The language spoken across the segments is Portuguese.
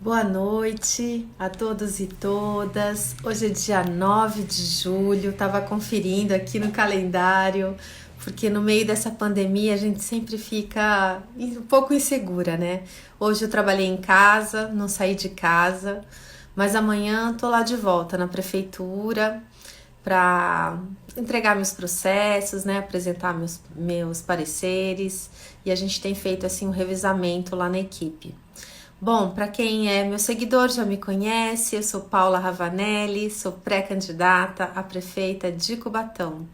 Boa noite a todos e todas. Hoje é dia 9 de julho, estava conferindo aqui no calendário, porque no meio dessa pandemia a gente sempre fica um pouco insegura, né? Hoje eu trabalhei em casa, não saí de casa, mas amanhã tô lá de volta na prefeitura para entregar meus processos, né? Apresentar meus pareceres e a gente tem feito assim um revezamento lá na equipe. Bom, para quem é meu seguidor já me conhece, eu sou Paula Ravanelli, sou pré-candidata a prefeita de Cubatão.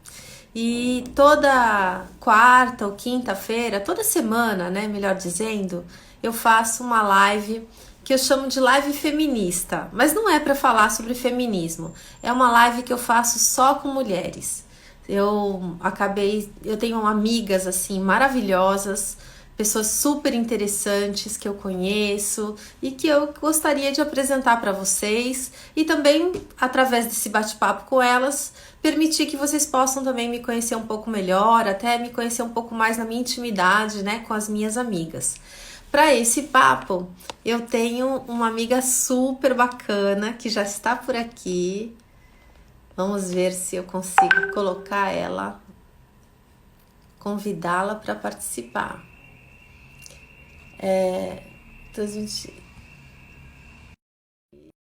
E toda quarta ou quinta-feira, toda semana, né, melhor dizendo, eu faço uma live que eu chamo de live feminista, mas não é para falar sobre feminismo. É uma live que eu faço só com mulheres. Eu tenho amigas assim maravilhosas, pessoas super interessantes que eu conheço e que eu gostaria de apresentar para vocês e também através desse bate-papo com elas permitir que vocês possam também me conhecer um pouco melhor, até me conhecer um pouco mais na minha intimidade, né, com as minhas amigas. Para esse papo, eu tenho uma amiga super bacana que já está por aqui. Vamos ver se eu consigo colocar ela, convidá-la para participar. Então,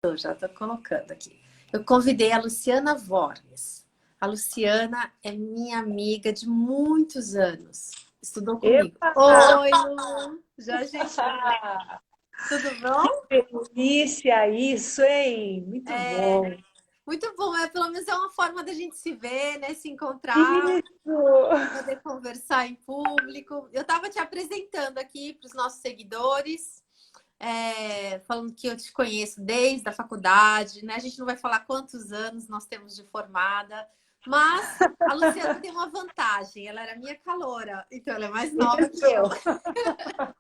eu já estou colocando aqui. Eu convidei a Luciana Vornes. A Luciana é minha amiga de muitos anos. Estudou comigo. Epa! Oi, Lu! Já ajeitei. Tudo bom? Delícia isso, hein? Muito É, bom. muito bom. Pelo menos é uma forma da gente se ver, né? Se encontrar, Isso! poder conversar em público. Eu estava te apresentando aqui para os nossos seguidores. Falando que eu te conheço desde a faculdade, né? A gente não vai falar quantos anos nós temos de formada, mas a Luciana tem uma vantagem, ela era minha caloura, então ela é mais nova que eu. Isso!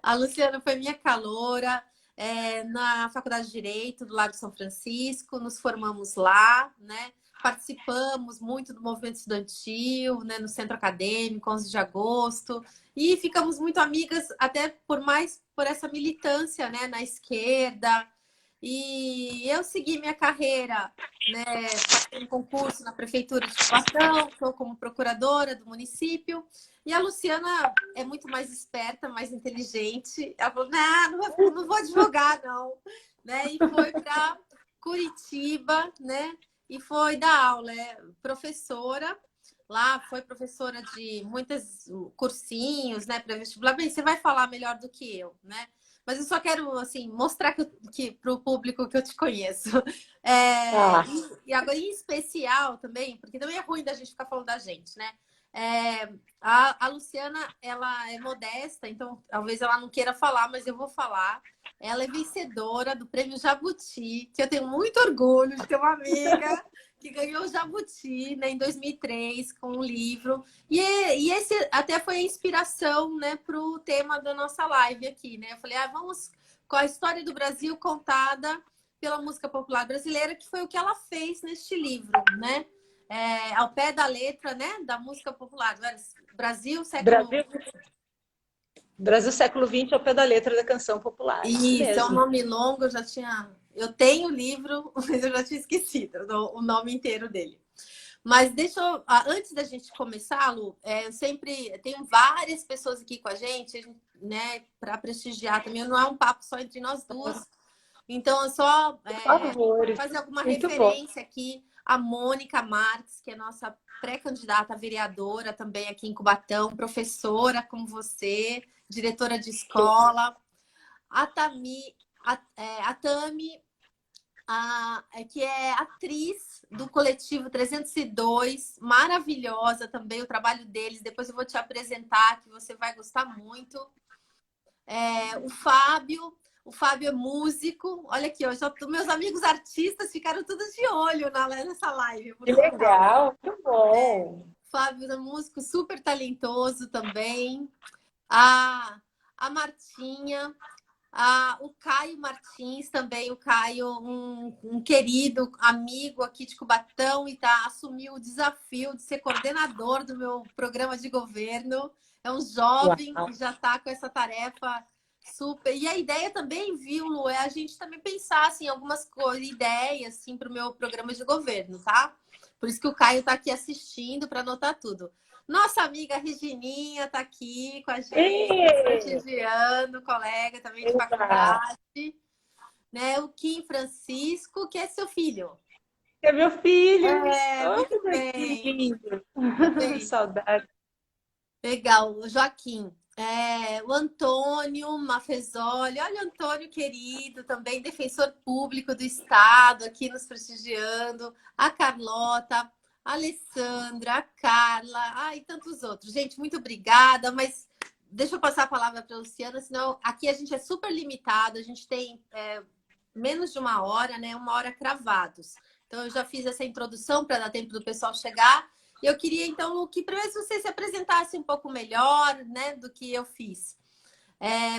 A Luciana foi minha caloura na Faculdade de Direito do Lago São Francisco, nos formamos lá, né? Participamos muito do movimento estudantil, né, no centro acadêmico, 11 de agosto, e ficamos muito amigas, até por essa militância, né, na esquerda. E eu segui minha carreira, né, passei em concurso na Prefeitura de Cubatão, estou como procuradora do município, e a Luciana é muito mais esperta, mais inteligente. Ela falou: não vou advogar, não. Né? E foi para Curitiba, né? E foi dar aula, professora. Lá foi professora de muitos cursinhos, né, para vestibular. Bem, você vai falar melhor do que eu, né? Mas eu só quero assim mostrar que para o público que eu te conheço. Ah, E agora em especial também, porque também é ruim da gente ficar falando da gente, né? É, a Luciana, ela é modesta, então talvez ela não queira falar, mas eu vou falar. Ela é vencedora do Prêmio Jabuti, que eu tenho muito orgulho de ter uma amiga que ganhou o Jabuti, né, em 2003 com um livro. E esse até foi a inspiração, né, para o tema da nossa live aqui, né? Eu falei, vamos com a história do Brasil contada pela música popular brasileira, que foi o que ela fez neste livro, né? Ao pé da letra, né, da música popular. Brasil, século. Brasil, Brasil século XX ao pé da letra da canção popular. Isso Isso, é um mesmo. nome longo, eu já tinha. Eu tenho o livro, mas eu já tinha esquecido o nome inteiro dele. Mas deixa eu. Antes da gente começar, Lu, eu sempre tenho várias pessoas aqui com a gente, né, para prestigiar também. Não é um papo só entre nós duas. Então, é só Por favor. fazer alguma Muito bom. referência aqui. A Mônica Marques, que é nossa pré-candidata a vereadora também aqui em Cubatão, professora como você, diretora de escola. A Tami, a Tami, que é atriz do Coletivo 302, maravilhosa também o trabalho deles. Depois eu vou te apresentar, que você vai gostar muito. O Fábio é músico. Olha aqui, meus amigos artistas ficaram todos de olho nessa live, por Que sinal. legal, muito bom. O Fábio é músico super talentoso também. A, a Martinha, o Caio Martins também, o Caio, um querido amigo aqui de Cubatão, e assumiu o desafio de ser coordenador do meu programa de governo. É um jovem Uau. que já está com essa tarefa Super. E a ideia também, viu, Lu, é a gente também pensar assim, algumas coisas, ideias assim, para o meu programa de governo, tá? Por isso que o Caio está aqui assistindo para anotar tudo. Nossa amiga Regininha está aqui com a gente, nos Ê! prestigiando, colega também de Exato. faculdade, né? O Kim Francisco, que é seu filho. É meu filho. É, muito Olha que bem, lindo. muito bem. Saudade. Legal, o Joaquim. O Antônio Mafezoli, olha, Antônio querido, também defensor público do Estado, aqui nos prestigiando. A Carlota, a Alessandra, a Carla, e tantos outros. Gente, muito obrigada, mas deixa eu passar a palavra para a Luciana, senão aqui a gente é super limitado, a gente tem menos de uma hora, né? Uma hora cravados. Então, eu já fiz essa introdução para dar tempo do pessoal chegar. Eu queria, então, Lu, que primeiro você se apresentasse um pouco melhor, né, do que eu fiz.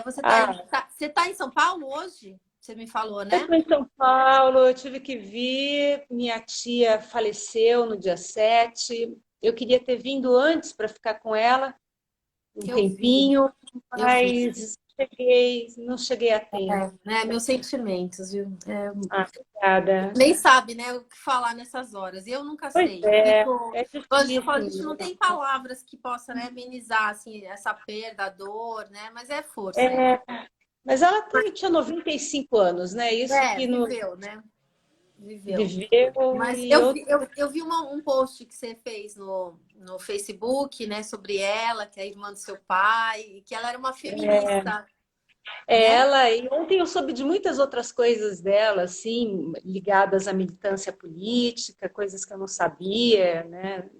Você tá em São Paulo hoje? Você me falou, Eu né? estou em São Paulo, eu tive que vir. Minha tia faleceu no dia 7. Eu queria ter vindo antes para ficar com ela um Eu vi, tempinho, eu vi. mas não cheguei a tempo. Né, meus sentimentos, viu? Obrigada. Nem sabe, né, o que falar nessas horas. E eu nunca Pois sei. é Eu falo, a difícil gente não tem mesmo. palavras que possam, né, amenizar assim, essa perda, a dor, né? Mas é força. É, mas ela tinha 95 anos, né? Isso que nos Viveu, né? Viveu. viveu Mas e eu outro. vi, eu vi um post que você fez no Facebook, né, sobre ela, que é a irmã do seu pai, e que ela era uma feminista, né? Ela, e ontem eu soube de muitas outras coisas dela, assim, ligadas à militância política, coisas que eu não sabia, né?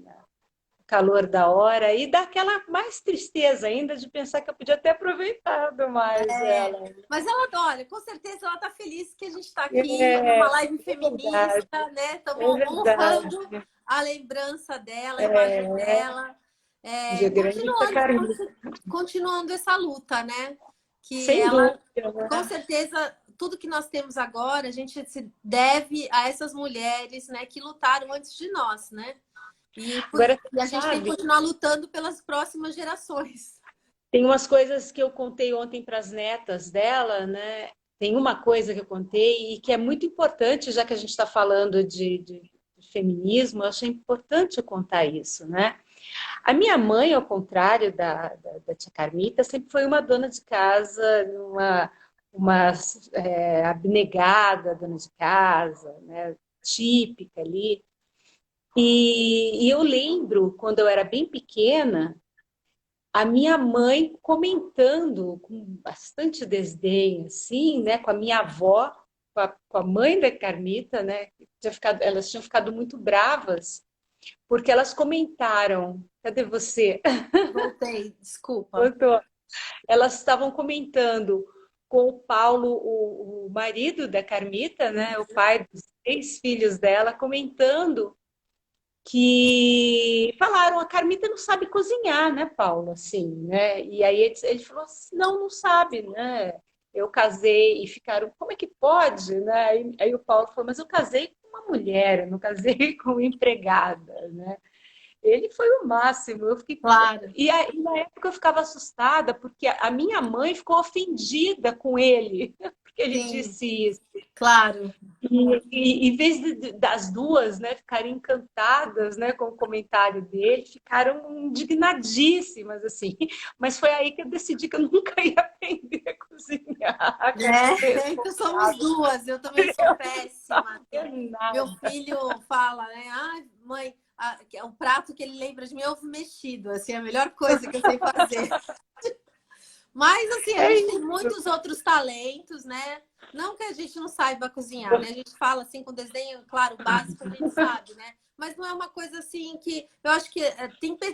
Calor da hora, e dá aquela mais tristeza ainda de pensar que eu podia ter aproveitado mais ela. Mas ela adora, com certeza ela está feliz que a gente está aqui numa É, live é verdade, feminista, né? é Estamos verdade. honrando a lembrança dela, a imagem É, dela, de grande Carmen. continuando essa luta, né? Que Sem ela, dúvida, com né? certeza, tudo que nós temos agora, a gente se deve a essas mulheres, né, que lutaram antes de nós, né? Agora, E a gente tem que sabe, continuar lutando pelas próximas gerações. tem umas coisas que eu contei ontem para as netas dela, né? Tem uma coisa que eu contei e que é muito importante, já que a gente está falando de feminismo, eu achei importante eu contar isso, né? A minha mãe, ao contrário da tia Carmita, sempre foi uma dona de casa, uma abnegada dona de casa, né? Típica ali. E eu lembro, quando eu era bem pequena, a minha mãe comentando com bastante desdém, assim, né, com a minha avó, com a mãe da Carmita, né, elas tinham ficado muito bravas, porque elas comentaram, cadê você? Voltei, desculpa. Voltou. Elas estavam comentando com o Paulo, o marido da Carmita, né, o pai dos 3 filhos dela, comentando que falaram, a Carmita não sabe cozinhar, né, Paulo? Assim, né? E aí ele falou assim, não, não sabe, né? Eu casei e ficaram, como é que pode, né? Aí o Paulo falou, mas eu casei com uma mulher, eu não casei com uma empregada, né? Ele foi o máximo. Eu fiquei... Claro, e na época eu ficava assustada, porque a minha mãe ficou ofendida com ele, porque ele sim, disse isso. claro. Em vez das duas, né, ficarem encantadas, né, com o comentário dele, ficaram indignadíssimas, assim. Mas foi aí que eu decidi que eu nunca ia aprender a cozinhar, que eu não sou Então somos responsável. duas, eu também sou péssima. Por Meu nada. filho fala, né? Ai, mãe, o prato que ele lembra de mim é ovo mexido, assim, é a melhor coisa que eu sei fazer. Mas, assim, a É gente tem isso. muitos outros talentos, né? Não que a gente não saiba cozinhar, né? A gente fala assim com desdenho, claro, básico a gente sabe, né? Mas não é uma coisa assim que... Eu acho que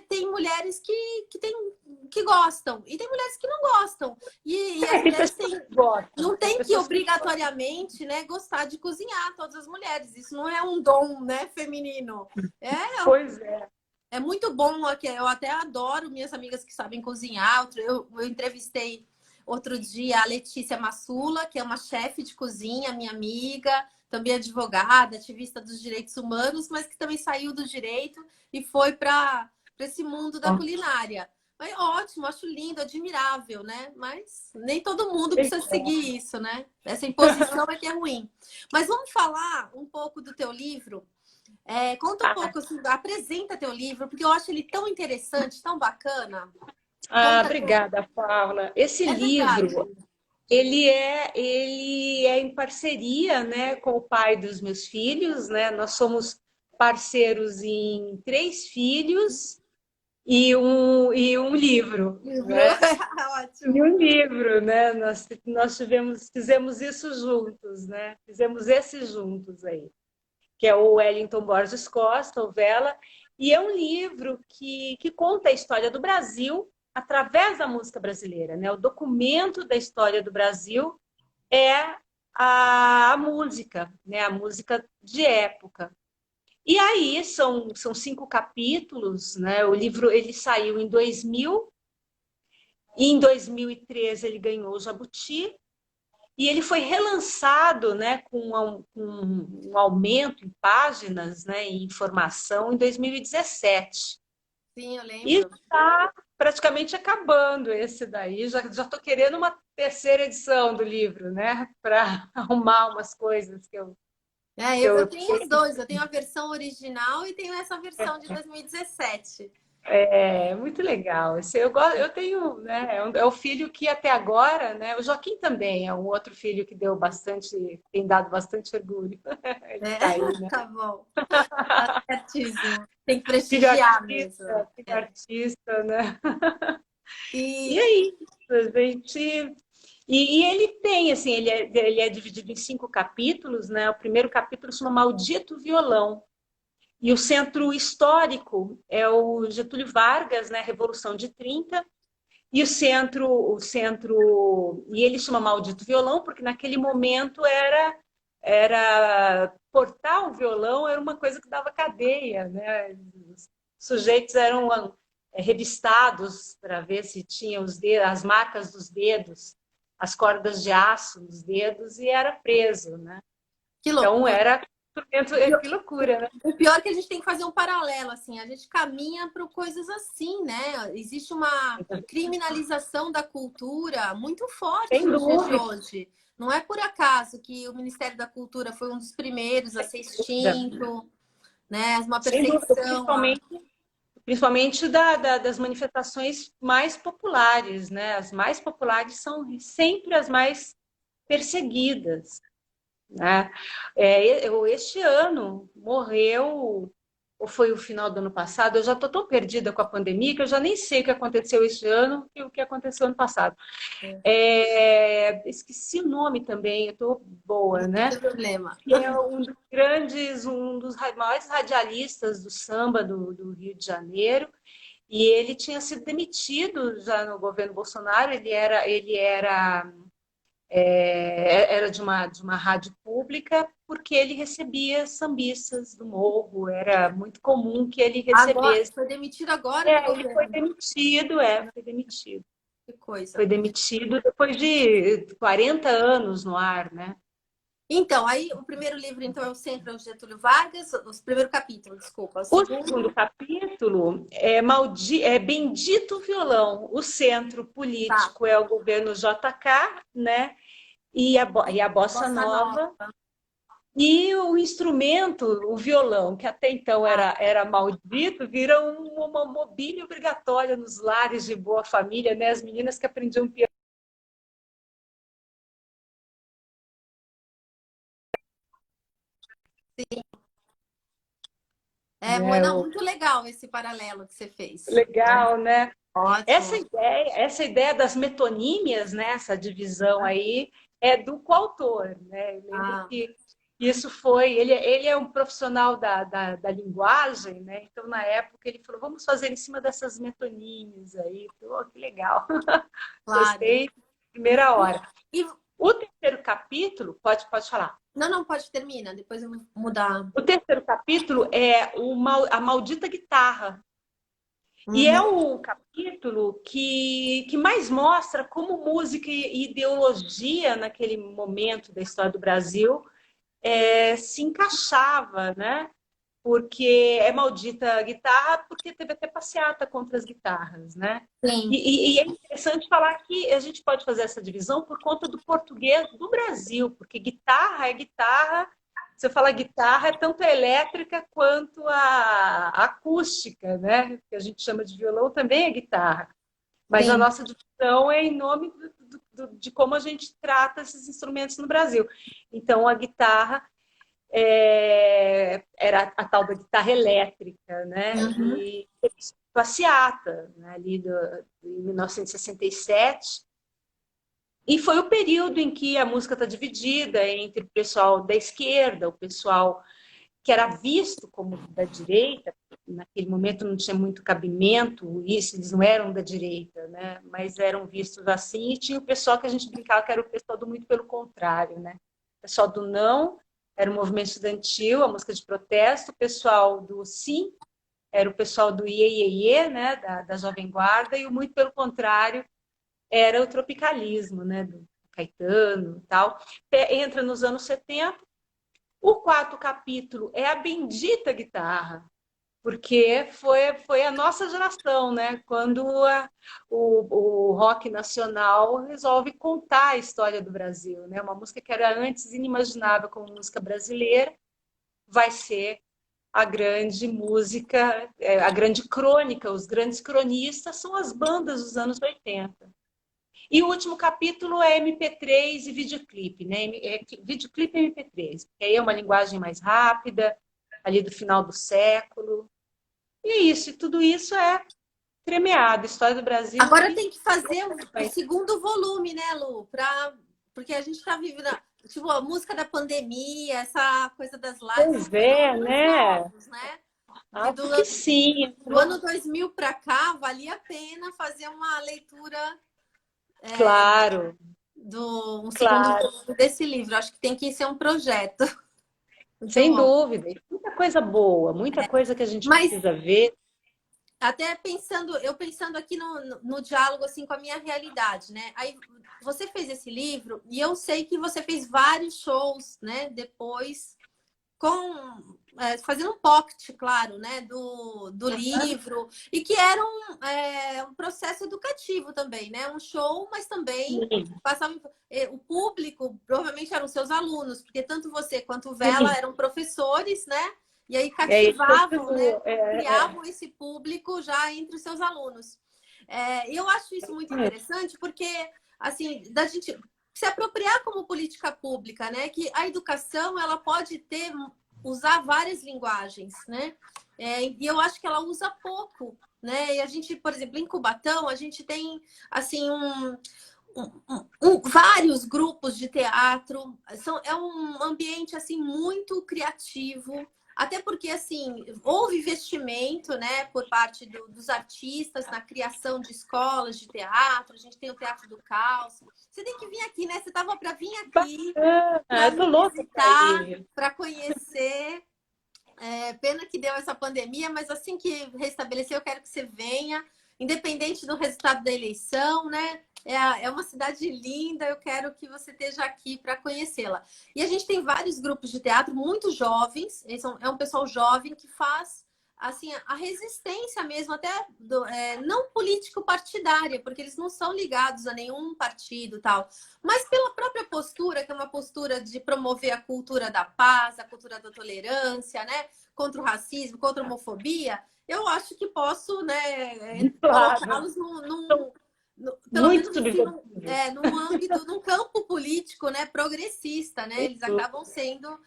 tem mulheres que gostam e tem mulheres que não gostam. E as Tem mulheres pessoas que gostam, não tem tem que pessoas que gostam. obrigatoriamente, né, gostar de cozinhar, todas as mulheres. Isso não é um dom, né, feminino. É, Pois é. é muito bom aqui. Eu até adoro minhas amigas que sabem cozinhar. Eu entrevistei outro dia a Letícia Massula, que é uma chefe de cozinha, minha amiga, também advogada, ativista dos direitos humanos, mas que também saiu do direito e foi para esse mundo da culinária. É ótimo, acho lindo, admirável, né? Mas nem todo mundo precisa seguir isso, né? Essa imposição é que é ruim. Mas vamos falar um pouco do teu livro. Conta um pouco, assim, apresenta teu livro, porque eu acho ele tão interessante, tão bacana. Conta. Obrigada, Paula. Esse É verdade. livro, ele é em parceria, né, com o pai dos meus filhos, né? Nós somos parceiros em 3 filhos e um livro, Livro, né? E ótimo. um livro, né? Fizemos isso juntos, né? Fizemos esse juntos aí, que é o Wellington Borges Costa, o Vela, e é um livro que conta a história do Brasil através da música brasileira, né? O documento da história do Brasil é a música, né? A música de época. E aí são 5 capítulos, né? O livro ele saiu em 2000, e em 2013 ele ganhou o Jabuti, e ele foi relançado, né, com um aumento em páginas, né, em informação em 2017. Sim, eu E lembro. está praticamente acabando esse daí. Já estou querendo uma terceira edição do livro, né, para arrumar umas coisas Eu tenho os dois. Eu tenho a versão original e tenho essa versão de 2017. É muito legal. Eu tenho, né? É o filho que até agora, né? O Joaquim também é um outro filho que deu bastante, tem dado bastante orgulho. Ele É, está aí, né? tá bom. Tá certíssimo. Tem que Filho prestigiar mesmo. artista, filho É. artista, né? E E, aí, a gente. E ele tem, assim, ele é dividido em 5 capítulos, né? O primeiro capítulo se chama Maldito Violão. E o centro histórico é o Getúlio Vargas, né? Revolução de 30. E e ele chama Maldito Violão, porque naquele momento era portar o violão era uma coisa que dava cadeia, né? Os sujeitos eram revistados para ver se tinha as marcas dos dedos, as cordas de aço nos dedos e era preso, né? que Então loucura. que loucura, né? O pior é que a gente tem que fazer um paralelo, assim, a gente caminha para coisas assim, né? Existe uma criminalização da cultura muito forte Sem nos dias de dúvida. hoje. Não é por acaso que o Ministério da Cultura foi um dos primeiros a ser extinto, né? Uma Sem dúvida, perseguição. principalmente das manifestações mais populares, né? As mais populares são sempre as mais perseguidas, né? Este ano morreu, ou foi o final do ano passado, eu já estou tão perdida com a pandemia que eu já nem sei o que aconteceu este ano e o que aconteceu ano passado. Esqueci o nome também, eu estou boa, Não né? tem problema. Que é um dos maiores radialistas do samba do Rio de Janeiro, e ele tinha sido demitido já no governo Bolsonaro. Era de uma rádio pública, porque ele recebia sambistas do morro, era muito comum que ele Agora, recebesse. foi demitido agora do Ele foi governo. demitido, foi demitido. Que coisa. Foi demitido depois de 40 anos no ar, né? Então, aí o primeiro livro, então, é o Centro é o Getúlio Vargas, o primeiro capítulo, desculpa. O O segundo, segundo capítulo é Bendito Violão. O centro tá. político é o governo JK, né? E a Bossa Bossa Nova. Nova. E o instrumento, o violão, que até então Ah, era maldito, vira uma mobília obrigatória nos lares de boa família, né? As meninas que aprendiam piano. Né? não, muito legal esse paralelo que você fez. Legal, né? Essa Ótimo. ideia, essa ideia das metonímias, né? Essa divisão aí, é do coautor, né? Eu lembro Ah, que isso foi. Ele é um profissional da linguagem, né? Então, na época, ele falou: vamos fazer em cima dessas metonímias aí. Oh, que legal! claro. Gostei, primeira hora. E, O terceiro capítulo, pode falar. não, pode terminar, depois eu vou mudar. O terceiro capítulo é a maldita guitarra. E é Uhum. o capítulo que mais mostra como música e ideologia, naquele momento da história do Brasil, se encaixava, né? porque é maldita a guitarra, porque teve até passeata contra as guitarras, né? Sim, E é interessante falar que a gente pode fazer essa divisão por conta do português do Brasil, porque guitarra é guitarra. Se eu falar guitarra, é tanto a elétrica quanto a acústica, né? Que a gente chama de violão também é guitarra. Mas a sim. nossa divisão é em nome de como a gente trata esses instrumentos no Brasil. Então, a guitarra era a tal da guitarra elétrica, né? Uhum. E passeata, né? Ali de 1967. E foi o período em que a música está dividida entre o pessoal da esquerda, o pessoal que era visto como da direita, naquele momento não tinha muito cabimento, isso, eles não eram da direita, né? Mas eram vistos assim, e tinha o pessoal que a gente brincava que era o pessoal do muito pelo contrário, né? O pessoal do não era o movimento estudantil, a música de protesto, o pessoal do sim era o pessoal do iê, iê, iê, né? Da Jovem Guarda, e o muito pelo contrário era o tropicalismo, né? Do Caetano e tal. Entra nos anos 70. O quarto capítulo é a bendita guitarra, porque foi a nossa geração, né? Quando o rock nacional resolve contar a história do Brasil, né? Uma música que era antes inimaginável como música brasileira, vai ser a grande música, a grande crônica, os grandes cronistas são as bandas dos anos 80. E o último capítulo é MP3 e videoclipe, né? Videoclipe e MP3, que aí é uma linguagem mais rápida, ali do final do século. E é isso, e tudo isso é tremeado, história do Brasil Agora que tem que fazer o segundo volume, né, Lu? Porque a gente está vivendo, tipo, a música da pandemia, essa coisa das lives, pois são é, fenômenos né? novos, né? Que Acho que sim. do ano 2000 para cá, valia a pena fazer uma leitura Claro, do um segundo claro, volume desse livro. Acho que tem que ser um projeto. Muito sem bom. dúvida. E muita coisa boa, muita coisa que a gente Mas precisa ver. até pensando, eu pensando aqui no diálogo assim com a minha realidade, né? Aí você fez esse livro e eu sei que você fez vários shows, né? Depois com fazendo um pocket, claro, né? Do livro e que era um processo educativo também, né? Um show, mas também Sim, passava o público provavelmente eram seus alunos, porque tanto você quanto o Vela sim. eram professores, né? E aí É isso que eu cativavam, né? digo. Criavam esse público já entre os seus alunos. Eu acho isso muito interessante porque, assim, da gente se apropriar como política pública, né? Que a educação ela pode usar várias linguagens, né? E eu acho que ela usa pouco, né? E a gente, por exemplo, em Cubatão, a gente tem assim vários grupos de teatro. É um ambiente assim muito criativo. Até porque, assim, houve investimento, né, por parte dos artistas na criação de escolas de teatro. A gente tem o Teatro do Caos. Você tem que vir aqui, né? Você estava para vir aqui, Bacana, para eu tô me louca para visitar, ir. para conhecer. Pena que deu essa pandemia, mas assim que restabelecer, eu quero que você venha, independente do resultado da eleição, né? É uma cidade linda, eu quero que você esteja aqui para conhecê-la. E a gente tem vários grupos de teatro muito jovens, é um pessoal jovem que faz assim a resistência mesmo, até não político partidária, porque eles não são ligados a nenhum partido tal, mas pela própria postura, que é uma postura de promover a cultura da paz, a cultura da tolerância, né? Contra o racismo, contra a homofobia, eu acho que posso, né, Claro, colocá-los pelo muito menos assim, subversivo. num âmbito, num campo político, né, progressista, né? Eles acabam sendo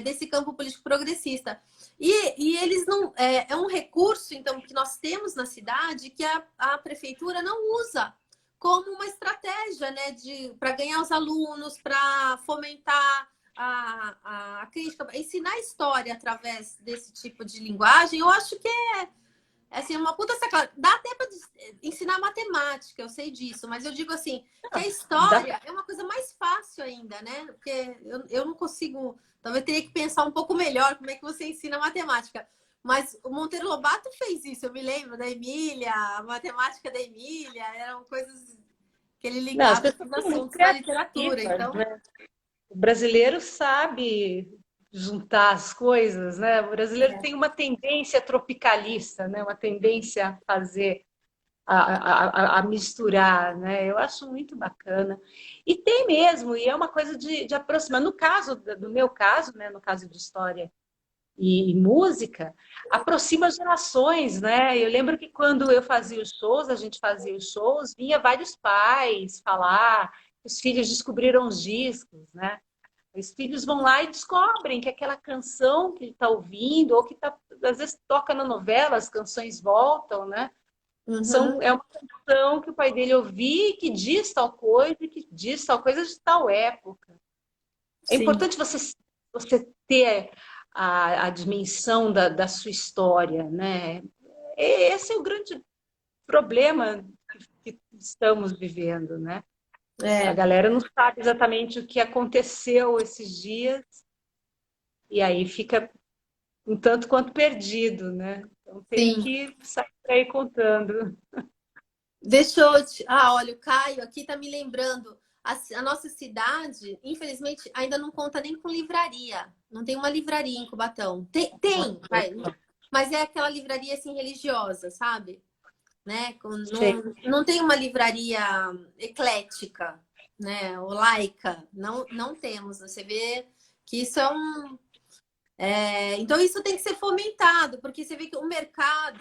desse campo político progressista. E eles não. É um recurso, então, que nós temos na cidade que a prefeitura não usa como uma estratégia, né, para ganhar os alunos, para fomentar a crítica, ensinar história através desse tipo de linguagem. Eu acho que é assim, uma puta sacada. Dá até para ensinar matemática, eu sei disso, mas eu digo assim, que a Dá- história é uma coisa mais fácil ainda, né? Porque eu não consigo, talvez teria que pensar um pouco melhor como é que você ensina matemática. Mas o Monteiro Lobato fez isso, eu me lembro da Emília, a matemática da Emília, eram coisas que ele Não, as ligava pessoas os são muito assuntos da literatura. criativas, Então, né? O brasileiro sabe. juntar as coisas, né? O brasileiro tem uma tendência tropicalista, né? Uma tendência a fazer, a misturar, né? Eu acho muito bacana. E tem mesmo, e é uma coisa de aproximar. No caso, do meu caso, né? No caso de história e música, aproxima gerações, né? Eu lembro que quando eu fazia os shows, a gente fazia os shows, vinha vários pais falar, os filhos descobriram os discos, né? Os filhos vão lá e descobrem que aquela canção que ele está ouvindo, ou que tá, às vezes toca na novela, as canções voltam, né? Uhum, É uma canção que o pai dele ouvia, que diz tal coisa, e que diz tal coisa de tal época. É sim. importante você ter a dimensão da sua história, né? Esse é o grande problema que estamos vivendo, né? A É, galera não sabe exatamente o que aconteceu esses dias e aí fica um tanto quanto perdido, né? Então tem sim. que sair por aí contando. Deixa eu te... Ah, olha, o Caio aqui tá me lembrando. A nossa cidade, infelizmente, ainda não conta nem com livraria. Não tem uma livraria em Cubatão. Vai, mas é aquela livraria assim religiosa, sabe? Né? Sei. Não tem uma livraria eclética, né? Ou laica. Não temos. Você vê que isso é um. Então isso tem que ser fomentado, porque você vê que o mercado,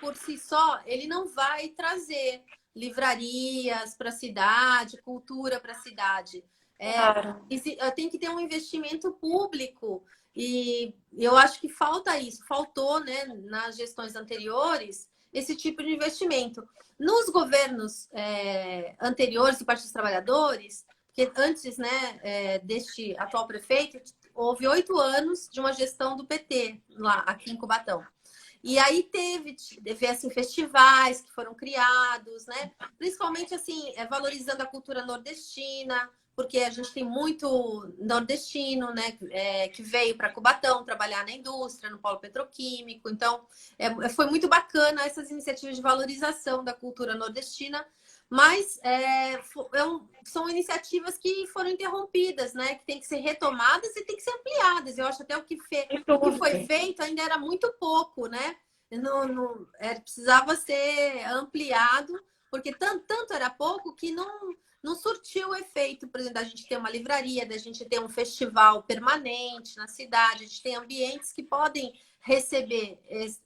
por si só, ele não vai trazer livrarias para a cidade, cultura para a cidade. Claro. Tem que ter um investimento público e eu acho que falta isso, faltou, né, nas gestões anteriores esse tipo de investimento. Nos governos anteriores do Partido dos Trabalhadores, porque antes, né, deste atual prefeito, houve 8 anos de uma gestão do PT lá aqui em Cubatão. E aí teve assim, festivais que foram criados, né? Principalmente assim, valorizando a cultura nordestina, porque a gente tem muito nordestino, né? Que veio para Cubatão trabalhar na indústria, no polo petroquímico. Então, foi muito bacana essas iniciativas de valorização da cultura nordestina. Mas são iniciativas que foram interrompidas, né? Que tem que ser retomadas e tem que ser ampliadas. Eu acho até Sem o que foi dúvida. feito ainda era muito pouco, né? Precisava ser ampliado, porque tanto era pouco que não surtiu o efeito, por exemplo, da gente ter uma livraria, da gente ter um festival permanente na cidade, a gente tem ambientes que podem receber,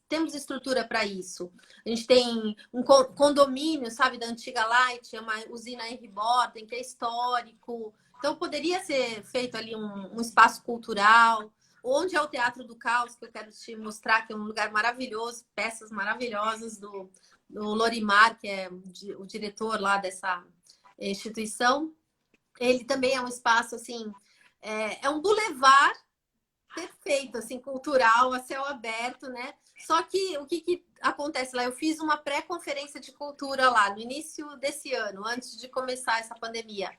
temos estrutura para isso. A gente tem um condomínio, sabe, da antiga Light, é uma usina Henry Borden, que é histórico. Então, poderia ser feito ali um espaço cultural. Onde é o Teatro do Caos, que eu quero te mostrar, que é um lugar maravilhoso, peças maravilhosas do Lorimar, que é o diretor lá dessa instituição. Ele também é um espaço, assim, é um bulevar perfeito, assim, cultural, a céu aberto, né? Só que o que acontece lá? Eu fiz uma pré-conferência de cultura lá no início desse ano, antes de começar essa pandemia.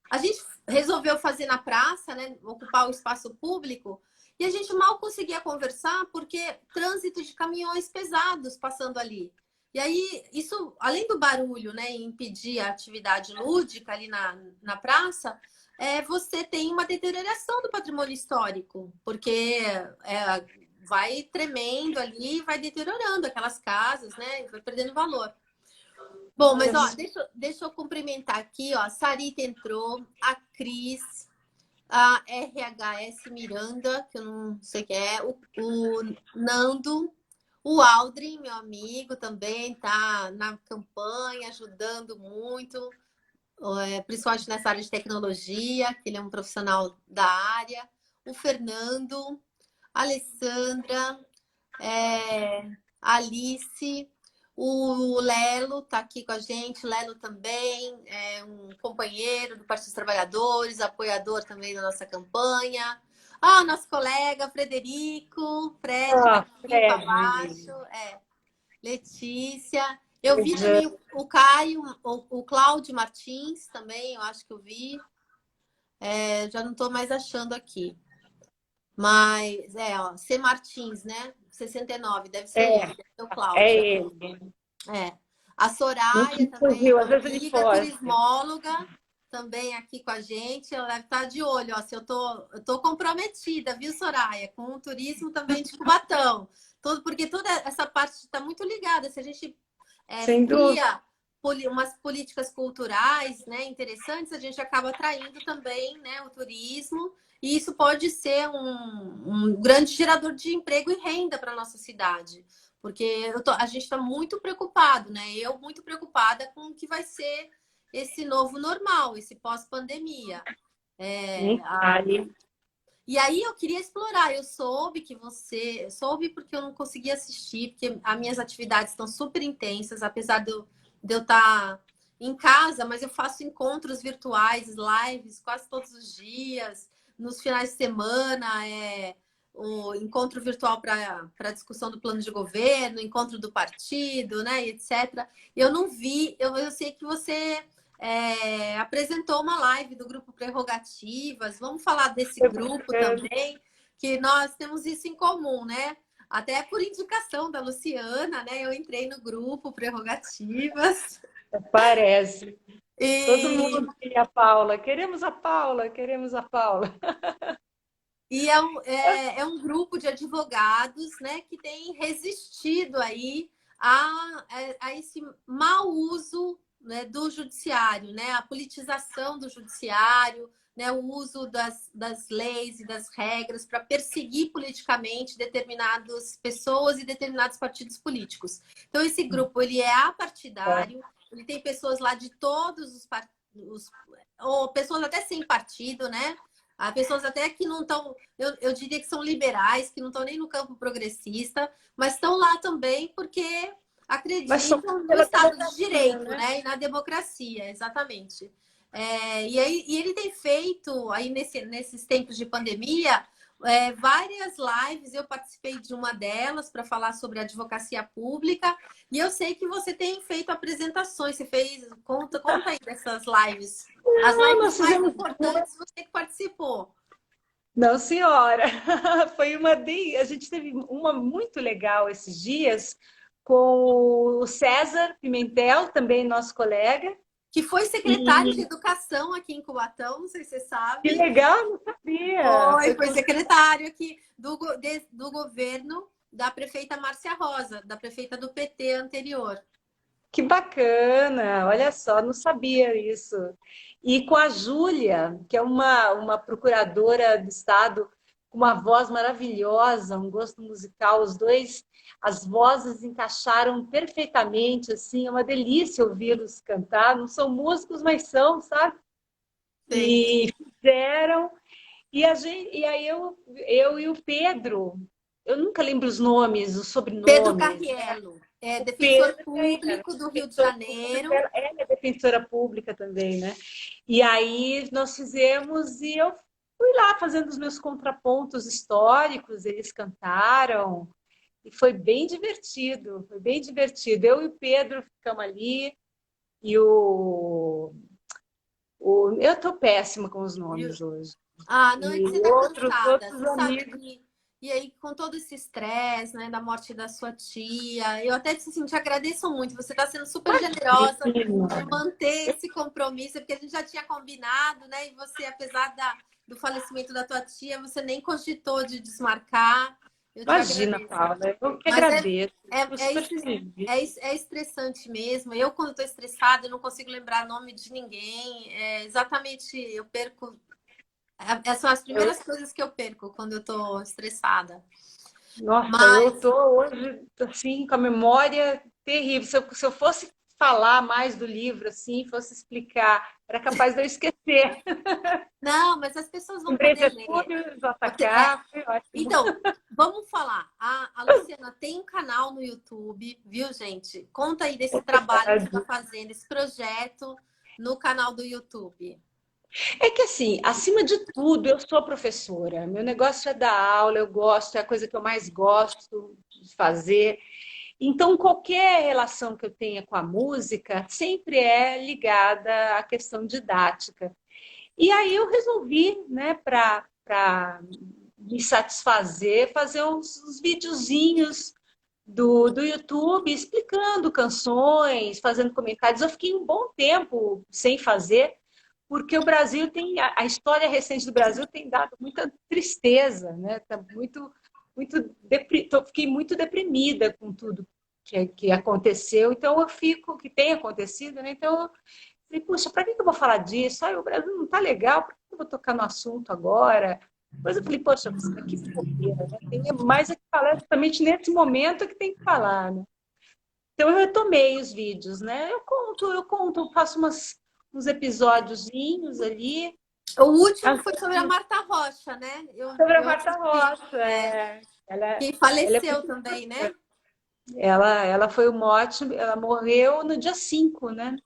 A gente resolveu fazer na praça, né? Ocupar o espaço público, e a gente mal conseguia conversar porque trânsito de caminhões pesados passando ali. E aí, isso, além do barulho, né, impedir a atividade lúdica ali na praça, você tem uma deterioração do patrimônio histórico, porque vai tremendo ali, vai deteriorando aquelas casas, né? Vai perdendo valor. Bom, mas ó, deixa eu cumprimentar aqui, ó. A Sarita entrou, a Cris, a RHS Miranda, que eu não sei quem é, o Nando, o Aldrin, meu amigo, também tá na campanha, ajudando muito, principalmente nessa área de tecnologia, que ele é um profissional da área. O Fernando, a Alessandra, a Alice, o Lelo está aqui com a gente, Lelo também é um companheiro do Partido dos Trabalhadores, apoiador também da nossa campanha. Ah, nosso colega Frederico, Fred está Ah, aqui para Fred. baixo, Letícia. Eu vi também o Caio, o Cláudio Martins também, eu acho que eu vi. Já não estou mais achando aqui. Mas, ó, C. Martins, né? 69, deve ser É, ele, deve ser o é Cláudio. ele. É. A Nunca Soraya me também, fugiu, uma às vezes ele amiga, foge. turismóloga, também aqui com a gente, ela deve estar de olho, ó, se eu tô comprometida, viu, Soraya, com o turismo também de Cubatão. Porque toda essa parte está muito ligada. Se a gente Sem dúvida. cria umas políticas culturais, né, interessantes, a gente acaba atraindo também, né, o turismo, e isso pode ser um grande gerador de emprego e renda para a nossa cidade. Porque a gente está muito preocupado, né? Eu muito preocupada com o que vai ser esse novo normal, esse pós-pandemia. Sim, aí. E aí eu queria explorar. Eu soube que você. Soube porque eu não consegui assistir, porque as minhas atividades estão super intensas, apesar de eu estar em casa, mas eu faço encontros virtuais, lives quase todos os dias, nos finais de semana, o encontro virtual para discussão do plano de governo, encontro do partido, né, etc. Eu não vi, eu sei que você apresentou uma live do grupo Prerrogativas. Vamos falar desse grupo também, que nós temos isso em comum, né? Até por indicação da Luciana, né? Eu entrei no grupo Prerrogativas. Parece. Todo E, mundo queria a Paula. Queremos a Paula, queremos a Paula. e é um grupo de advogados, né, que tem resistido aí a esse mau uso, né, do judiciário, né, a politização do judiciário, né, o uso das leis e das regras para perseguir politicamente determinadas pessoas e determinados partidos políticos. Então, esse grupo ele é apartidário, ele tem pessoas lá de todos os partidos, ou pessoas até sem partido, né? Há pessoas até que não estão, eu diria que são liberais, que não estão nem no campo progressista, mas estão lá também porque acreditam no Estado de Direito, né? E na democracia, exatamente. E ele tem feito, aí nesses tempos de pandemia, várias lives. Eu participei de uma delas para falar sobre advocacia pública, e eu sei que você tem feito apresentações, você fez, conta aí dessas lives. As lives mais importantes você que participou. Não, senhora. Foi a gente teve uma muito legal esses dias com o César Pimentel, também nosso colega. Que foi secretário de Educação aqui em Cubatão, não sei se você sabe. Que legal, não sabia. Foi secretário aqui do governo da prefeita Márcia Rosa, da prefeita do PT anterior. Que bacana, olha só, não sabia isso. E com a Júlia, que é uma procuradora do Estado, com uma voz maravilhosa, um gosto musical, os dois, as vozes encaixaram perfeitamente, assim, é uma delícia ouvi-los cantar. Não são músicos, mas são, sabe? Sim. E fizeram. E aí eu e o Pedro, eu nunca lembro os nomes, os sobrenomes. Pedro Carriello. Defensor público do Rio de Janeiro. Ela é defensora pública também, né? E aí nós fizemos, e eu fui lá fazendo os meus contrapontos históricos, eles cantaram, e foi bem divertido, foi bem divertido. Eu e o Pedro ficamos ali, e eu estou péssima com os nomes hoje. Não, é que você está cansada. Outros Você sabe amigos. e aí, com todo esse estresse, né, da morte da sua tia, eu até assim, te agradeço muito. Você está sendo super generosa de manter esse compromisso, porque a gente já tinha combinado, né? E você, apesar do falecimento da tua tia, você nem cogitou de desmarcar. Imagina, Paula, eu que agradeço. É estressante mesmo. Eu, quando estou estressada, eu não consigo lembrar nome de ninguém. Exatamente, eu perco. Essas são as primeiras coisas que eu perco quando eu estou estressada. Nossa, eu estou hoje assim, com a memória terrível. Se eu fosse falar mais do livro, assim, fosse explicar, era capaz de eu esquecer. Não, mas as pessoas vão poder ler. Então, vamos falar. A Luciana tem um canal no YouTube, viu, gente? Conta aí desse trabalho que você está fazendo, esse projeto no canal do YouTube. É que assim, acima de tudo, eu sou professora. Meu negócio é dar aula, eu gosto, é a coisa que eu mais gosto de fazer. Então, qualquer relação que eu tenha com a música sempre é ligada à questão didática. E aí eu resolvi, né, para me satisfazer, fazer uns videozinhos do YouTube explicando canções, fazendo comentários. Eu fiquei um bom tempo sem fazer, porque o Brasil tem, a história recente do Brasil tem dado muita tristeza, né? Tá fiquei muito deprimida com tudo que aconteceu, então eu fico, que tem acontecido, né? Então eu falei, puxa, para que eu vou falar disso? O Brasil não está legal, por que eu vou tocar no assunto agora? Depois eu falei, poxa, que bobeira, né? Tem mais a que falar justamente nesse momento que tem que falar, né? Então eu retomei os vídeos, né? Eu faço uns episódiozinhos ali. O último foi sobre a Marta Rocha, né? Sobre a Eu Marta assisti. Rocha, É, ela, que ela é faleceu muito... também, né? Ela foi um ótimo, ela morreu no dia 5, né?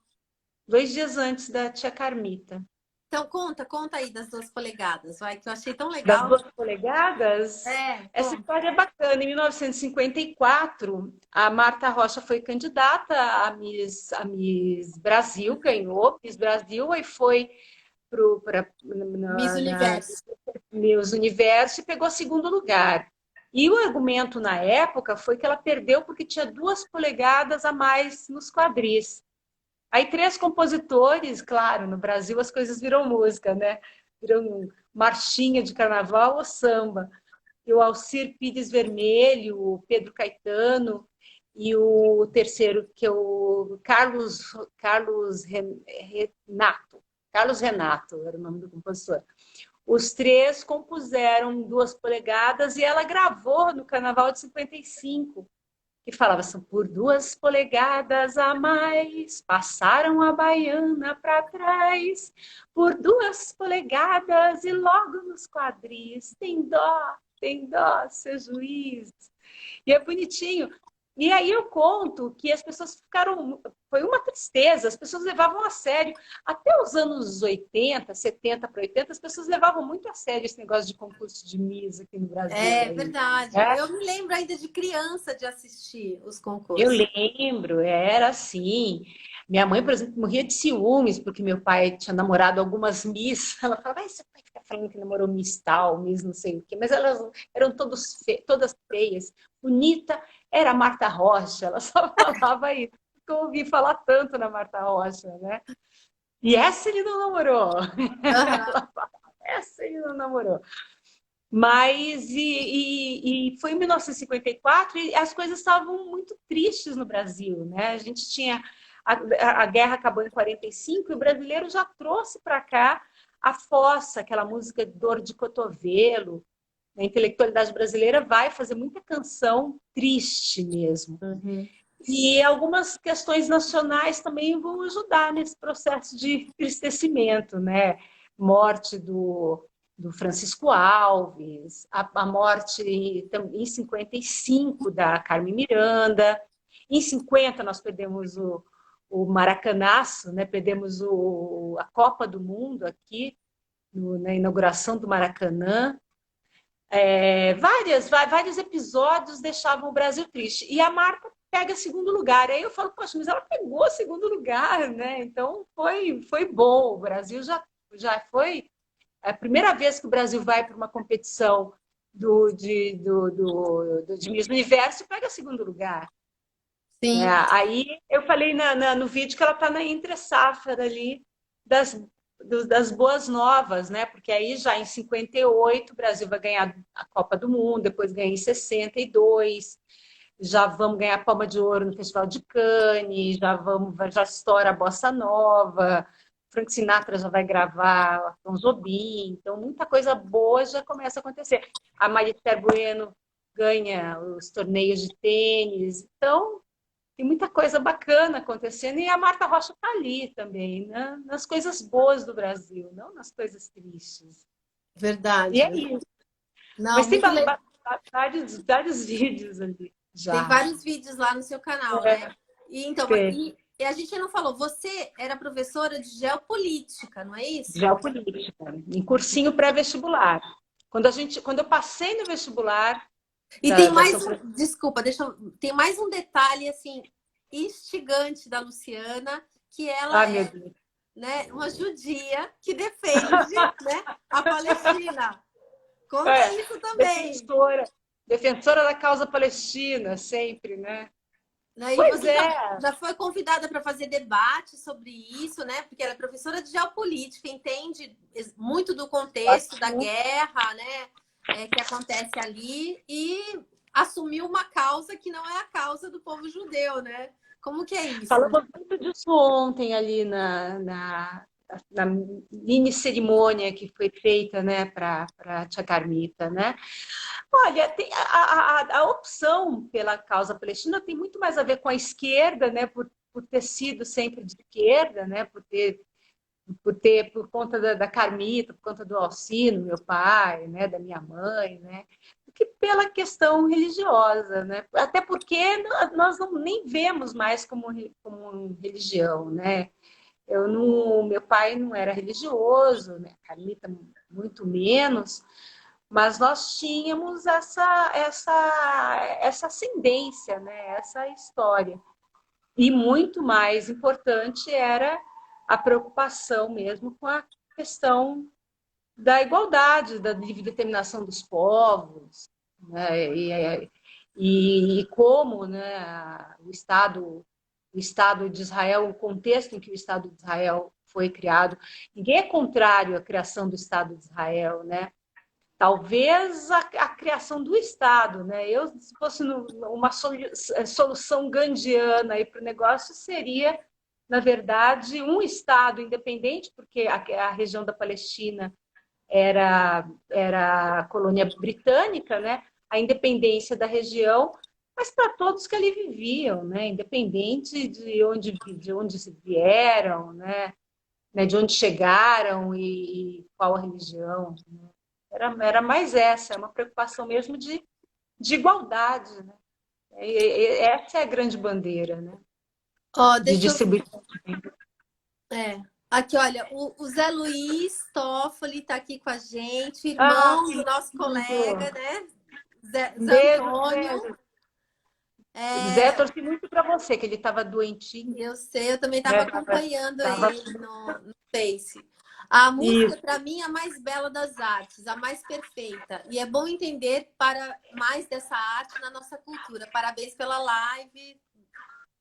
2 dias antes da tia Carmita. Então conta aí das 2 polegadas, vai, que eu achei tão Das legal. 2 polegadas, essa Conta. história é bacana. Em 1954, a Marta Rocha foi candidata a Miss Brasil, ganhou Miss Brasil, e foi para Miss Universo. Miss Universo e pegou segundo lugar. E o argumento na época foi que ela perdeu porque tinha 2 polegadas a mais nos quadris. Aí 3 compositores, claro, no Brasil as coisas viram música, né? Viram marchinha de carnaval ou samba. E o Alcir Pires Vermelho, o Pedro Caetano e o terceiro, que é o Carlos Renato. Carlos Renato era o nome do compositor. Os 3 compuseram 2 polegadas e ela gravou no Carnaval de 55, que falava assim, por 2 polegadas a mais, passaram a baiana para trás, por 2 polegadas e logo nos quadris, tem dó, seu juiz. E é bonitinho. E aí eu conto que as pessoas ficaram... Foi uma tristeza, as pessoas levavam a sério. Até os anos 80, 70 para 80, as pessoas levavam muito a sério esse negócio de concurso de Miss aqui no Brasil. É Aí, verdade. né? Eu me lembro ainda de criança de assistir os Eu concursos. lembro, era assim. Minha mãe, por exemplo, morria de ciúmes, porque meu pai tinha namorado algumas Miss. Ela falava, seu pai fica falando que namorou Miss tal, Miss não sei o quê. Mas elas eram todas feias. Bonita era a Marta Rocha, ela só falava isso. Eu ouvi falar tanto na Marta Rocha, né? E essa ele não namorou. Aham. Ela falava, essa ele não namorou. Mas foi em 1954 e as coisas estavam muito tristes no Brasil, né? A gente tinha a guerra acabou em 45 e o brasileiro já trouxe para cá a fossa, aquela música Dor de Cotovelo. A intelectualidade brasileira vai fazer muita canção triste mesmo. Uhum. E algumas questões nacionais também vão ajudar nesse processo de entristecimento, né? Morte do Francisco Alves, a morte em 55 da Carmen Miranda. Em 50 nós perdemos o Maracanaço, né? Perdemos a Copa do Mundo aqui, na inauguração do Maracanã. Vários episódios deixavam o Brasil triste. E a Marta pega segundo lugar. Aí eu falo, poxa, mas ela pegou segundo lugar, né? Então foi bom. O Brasil já foi a primeira vez que o Brasil vai para uma competição de Miss Universo, pega segundo lugar. Né? Sim. Aí eu falei no vídeo que ela está na entre-safra ali das boas novas, né? Porque aí já em 58 o Brasil vai ganhar a Copa do Mundo, depois ganha em 62, já vamos ganhar a Palma de Ouro no Festival de Cannes, já estoura a Bossa Nova, Frank Sinatra já vai gravar Tom Jobim, então muita coisa boa já começa a acontecer. A Maria Bueno ganha os torneios de tênis, então tem muita coisa bacana acontecendo e a Marta Rocha está ali também, né? Nas coisas boas do Brasil, não nas coisas tristes. Verdade. E é isso. Não, Mas tem muito legal. vários vídeos ali Tem já. vários vídeos lá no seu canal, né? E, então, e a gente não falou, você era professora de geopolítica, não é isso? Geopolítica, em cursinho pré-vestibular. Quando eu passei no vestibular E tem da mais São um, desculpa, tem mais um detalhe assim instigante da Luciana, que ela meu é, Deus. né, uma judia que defende, né, a Palestina. Conta isso também. Defensora da causa palestina, sempre, né? Né? E Pois você é. já foi convidada para fazer debate sobre isso, né? Porque ela é professora de geopolítica, entende muito do contexto da guerra, né? Que acontece ali e assumiu uma causa que não é a causa do povo judeu, né? Como que é isso? Falamos muito disso ontem ali na mini cerimônia que foi feita, né, para a Tia Carmita, né? Olha, a opção pela causa palestina tem muito mais a ver com a esquerda, né, por ter sido sempre de esquerda, né, por conta da Carmita, por conta do Alcino, meu pai, né, da minha mãe, né, do que pela questão religiosa, né? Até porque nós não, nem vemos mais como religião, né? Meu pai não era religioso, né? A Carmita muito menos, mas nós tínhamos essa ascendência, né? Essa história. E muito mais importante era a preocupação mesmo com a questão da igualdade, da livre determinação dos povos, né? E como, né, o Estado de Israel, o contexto em que o Estado de Israel foi criado, ninguém é contrário à criação do Estado de Israel, né? Talvez a criação do Estado, né? Eu, se fosse uma solução gandiana para o negócio, seria, na verdade, um Estado independente, porque a região da Palestina era colônia britânica, né? A independência da região, mas para todos que ali viviam, né? Independente de onde vieram, né? De onde chegaram e qual a religião. Né? Era mais essa, é uma preocupação mesmo de igualdade, né? Essa é a grande bandeira, né? Ó, De deixa eu. distribuição. Aqui, olha, o Zé Luiz Toffoli está aqui com a gente, Ah, irmão do nosso colega, lindo. né? Um Zé beijo, Antônio. Zé. Zé, É, torci muito para você, que ele estava doentinho. eu sei, eu também estava Né? acompanhando Tava... ele no Face. A música, Isso. para mim, é a mais bela das artes, a mais perfeita. E é bom entender para mais dessa arte na nossa cultura. Parabéns pela live,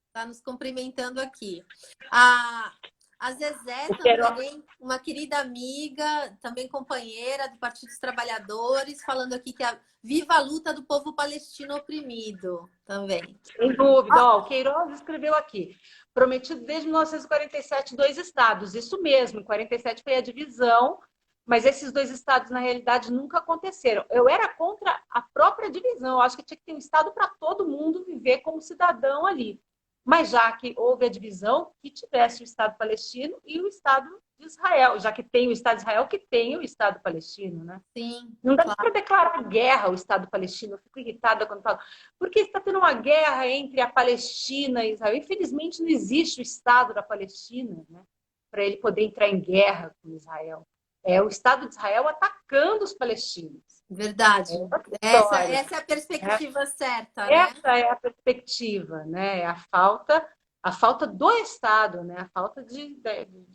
está nos cumprimentando aqui. A Zezé O Queiroz. também, uma querida amiga, também companheira do Partido dos Trabalhadores, falando aqui que viva a luta do povo palestino oprimido também. Sem dúvida. Ó, o Queiroz escreveu aqui. Prometido desde 1947 dois estados. Isso mesmo, em 47 foi a divisão, mas esses dois estados, na realidade, nunca aconteceram. Eu era contra a própria divisão. Eu acho que tinha que ter um estado para todo mundo viver como cidadão ali. Mas já que houve a divisão, que tivesse o Estado palestino e o Estado de Israel, já que tem o Estado de Israel, que tem o Estado palestino, né? Sim, Não dá claro. para declarar guerra ao Estado palestino. Eu fico irritada quando falo. Porque está tendo uma guerra entre a Palestina e Israel. Infelizmente, não existe o Estado da Palestina, né? Para ele poder entrar em guerra com Israel. É o Estado de Israel atacando os palestinos. Verdade. Essa é a perspectiva certa, né? Essa é a perspectiva, né? A falta do Estado, né? A falta de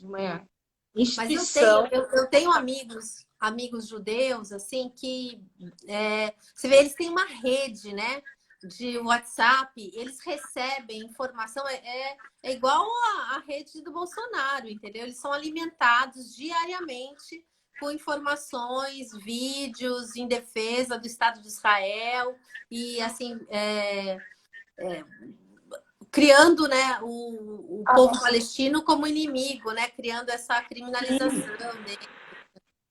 uma Mas instituição. eu tenho amigos judeus, assim, que você vê, eles têm uma rede, né? De WhatsApp, eles recebem informação, é igual a rede do Bolsonaro, entendeu? Eles são alimentados diariamente com informações, vídeos em defesa do Estado de Israel e assim criando, né, o povo palestino como inimigo, né, criando essa criminalização dele.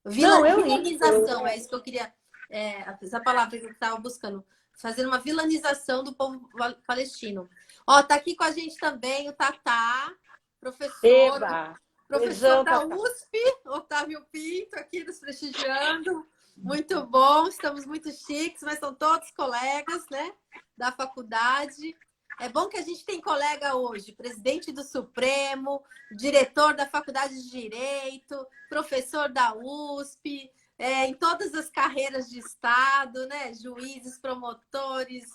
Não, eu Vilanização, é isso que eu queria, essa palavra que eu estava buscando, fazer uma vilanização do povo palestino. Ó, tá aqui com a gente também o Tatá, professor, Eba! professor Beijão, da Tatá. USP, Otávio Pinto, aqui nos prestigiando. Muito bom, estamos muito chiques, mas são todos colegas, né, da faculdade. É bom que a gente tem colega hoje, presidente do Supremo, diretor da Faculdade de Direito, professor da USP, em todas as carreiras de Estado, né? Juízes, promotores,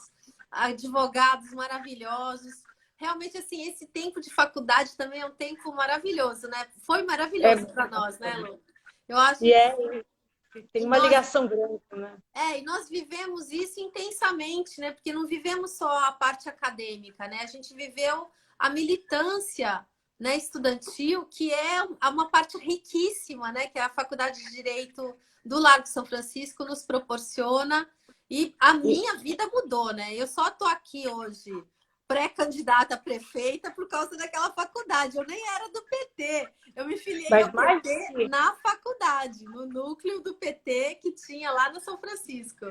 advogados maravilhosos. Realmente, assim, esse tempo de faculdade também é um tempo maravilhoso, né? Foi maravilhoso para nós, né, Lu? Eu acho E é Tem E uma nós, ligação grande, né? e nós vivemos isso intensamente, né? Porque não vivemos só a parte acadêmica, né? A gente viveu a militância, né, estudantil, que é uma parte riquíssima, né? Que a Faculdade de Direito do Largo de São Francisco nos proporciona. E a E, minha vida mudou, né? Eu só tô aqui hoje pré-candidata a prefeita por causa daquela faculdade. Eu nem era do PT. Eu me filiei mas ao mais PT na faculdade, no núcleo do PT que tinha lá no São Francisco.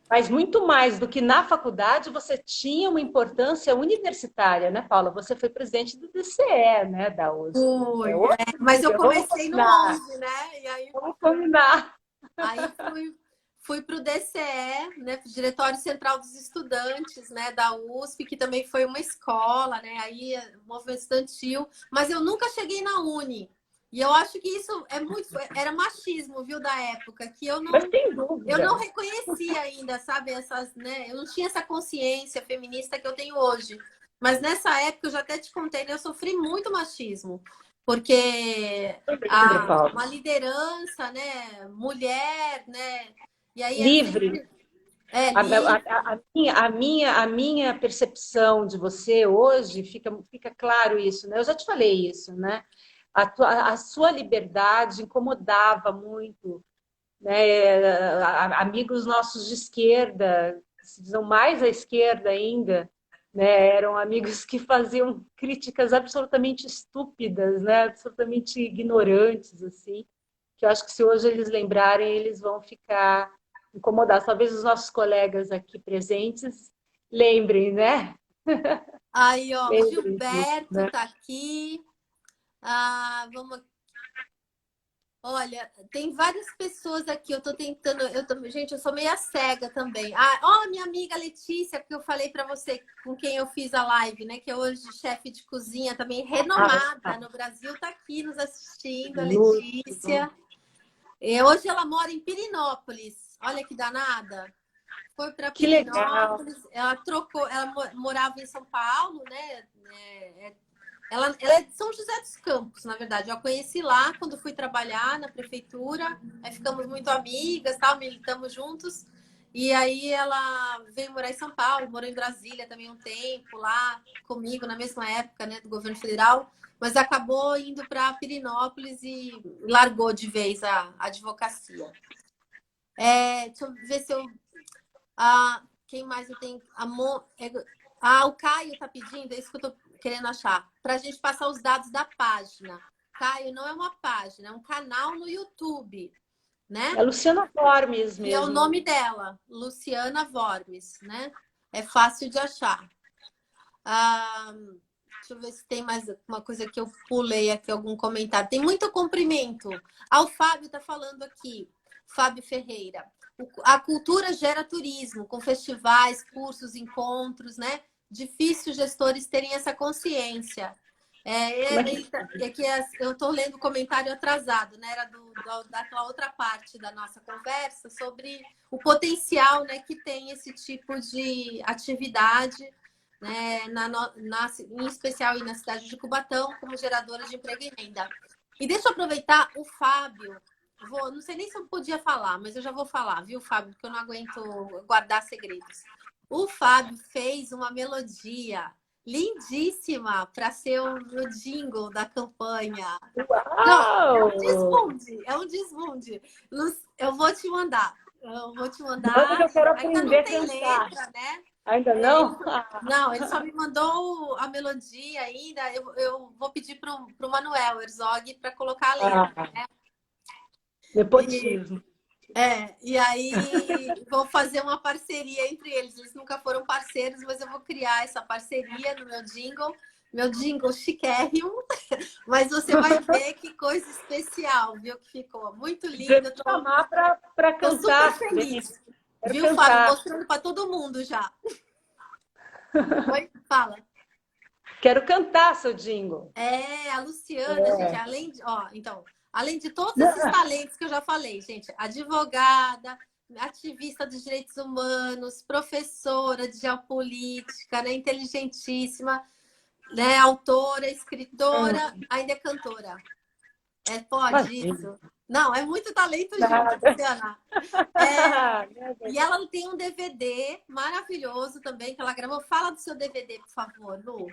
Mas muito mais do que na faculdade, você tinha uma importância universitária, né, Paula? Você foi presidente do DCE, né, da USP. É Fui, outro mas eu nível. Vamos comecei no combinar. 11, né? E aí, Vamos combinar. aí fui para o DCE, né, Diretório Central dos Estudantes, né, da USP, que também foi uma escola, né, aí movimento estudantil, mas eu nunca cheguei na Uni. E eu acho que isso era machismo, viu, da época, que Mas sem eu não dúvida. reconhecia ainda, sabe, essas, né, eu não tinha essa consciência feminista que eu tenho hoje. Mas nessa época, eu já até te contei, né, eu sofri muito machismo, porque Eu lembro, Paula. uma liderança, né, mulher, né, e aí é Livre. sempre A, livre. a minha percepção de você hoje fica claro isso, né? Eu já te falei isso, né? A sua liberdade incomodava muito, né? Amigos nossos de esquerda, que se dizem mais à esquerda ainda, né? Eram amigos que faziam críticas absolutamente estúpidas, né? Absolutamente ignorantes, assim, que eu acho que se hoje eles lembrarem, eles vão ficar incomodados. Talvez os nossos colegas aqui presentes lembrem, né? Aí, ó, o Lembrem disso, Gilberto né? tá aqui. Vamos. Olha, tem várias pessoas aqui. Eu tô tentando. Gente, eu sou meia cega também. Ó, minha amiga Letícia, que eu falei para você, com quem eu fiz a live, né? Que é hoje chefe de cozinha também, Ah, renomada tá. no Brasil, tá aqui nos assistindo, a Lúcido. Letícia. Hoje ela mora em Pirinópolis. Olha que danada. Foi para Que legal. Pirinópolis. Ela trocou. Ela morava em São Paulo, né? Ela é de São José dos Campos, na verdade. Eu a conheci lá quando fui trabalhar na prefeitura. Aí ficamos muito amigas, tal, militamos juntos. E aí ela veio morar em São Paulo, morou em Brasília também um tempo lá comigo, na mesma época, né, do governo federal. Mas acabou indo para Pirinópolis e largou de vez a advocacia. Deixa eu ver se eu. Quem mais eu tenho? O Caio tá pedindo, é isso que eu tô querendo achar, para a gente passar os dados da página. Caio, não é uma página, é um canal no YouTube, É né? Luciana Formes E é o mesmo. nome dela, Luciana Vormes, né? É fácil de achar. Deixa eu ver se tem mais uma coisa que eu pulei aqui, algum comentário. Tem muito comprimento. O Fábio está falando aqui, Fábio Ferreira. A cultura gera turismo, com festivais, cursos, encontros, né? Difícil gestores terem essa consciência. Como é que... Eu estou lendo o comentário atrasado, né? Era daquela outra parte da nossa conversa sobre o potencial, né, que tem esse tipo de atividade, né, em especial aí na cidade de Cubatão, como geradora de emprego e renda. E deixa eu aproveitar o Fábio. Não sei nem se eu podia falar, mas eu já vou falar, viu, Fábio? Porque eu não aguento guardar segredos. O Fábio fez uma melodia lindíssima para ser o jingle da campanha. Não, é um Uau! desbunde, é um desbunde. Eu vou te mandar. Eu vou te Manda que mandar. eu quero Ainda não aprender a tem cantar. letra, né? Ainda Ele, não? não, ele só me mandou a melodia ainda. Eu vou pedir para o Manuel Herzog para colocar a letra. Ah, Né? E, nepotismo. e aí vou fazer uma parceria entre eles. Eles nunca foram parceiros, mas eu vou criar essa parceria no meu jingle. Meu jingle chiquérrimo, mas você vai ver que coisa especial, viu? Que ficou muito Precisa lindo. te chamar para Tô super cantar. Vem, feliz. quero Viu, Fábio? cantar. Mostrando para todo mundo já. Oi? Fala. Quero cantar seu jingle. A Luciana, gente, além de, então, além de todos esses Não, talentos que eu já falei, gente, advogada, ativista dos direitos humanos, professora de geopolítica, né, inteligentíssima, né, autora, escritora, ainda é cantora. Pode imagina. isso? Não, é muito talento junto, Nada. Luciana. E ela tem um DVD maravilhoso também que ela gravou. Fala do seu DVD, por favor, Lu.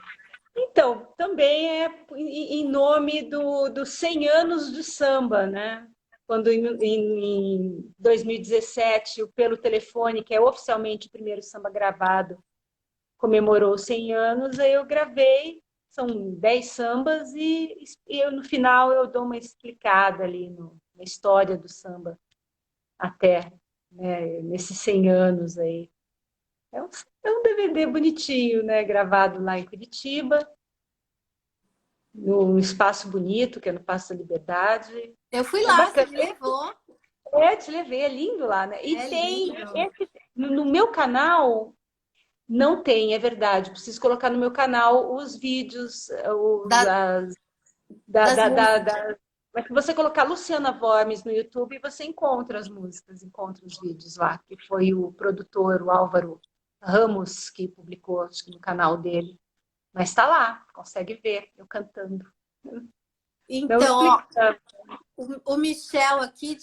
Então, também é em nome dos 100 anos de samba, né? Quando em 2017, o Pelo Telefone, que é oficialmente o primeiro samba gravado, comemorou 100 anos, aí eu gravei, são 10 sambas, no final eu dou uma explicada ali na história do samba, até, né, nesses 100 anos aí. É um DVD bonitinho, né, gravado lá em Curitiba, num espaço bonito, que é no Paço da Liberdade. Eu fui É lá, você bacana. me levou. Te levei, é lindo lá, né? E É tem, lindo. no meu canal, não tem, é verdade. Preciso colocar no meu canal os vídeos, Da- da, das da, da, músicas. da... Mas se você colocar Luciana Wormes no YouTube, você encontra as músicas, encontra os vídeos lá, que foi o produtor, o Álvaro Ramos, que publicou, acho que no canal dele. Mas está lá, consegue ver eu cantando. Não Então, ó, explicando. o Michel aqui,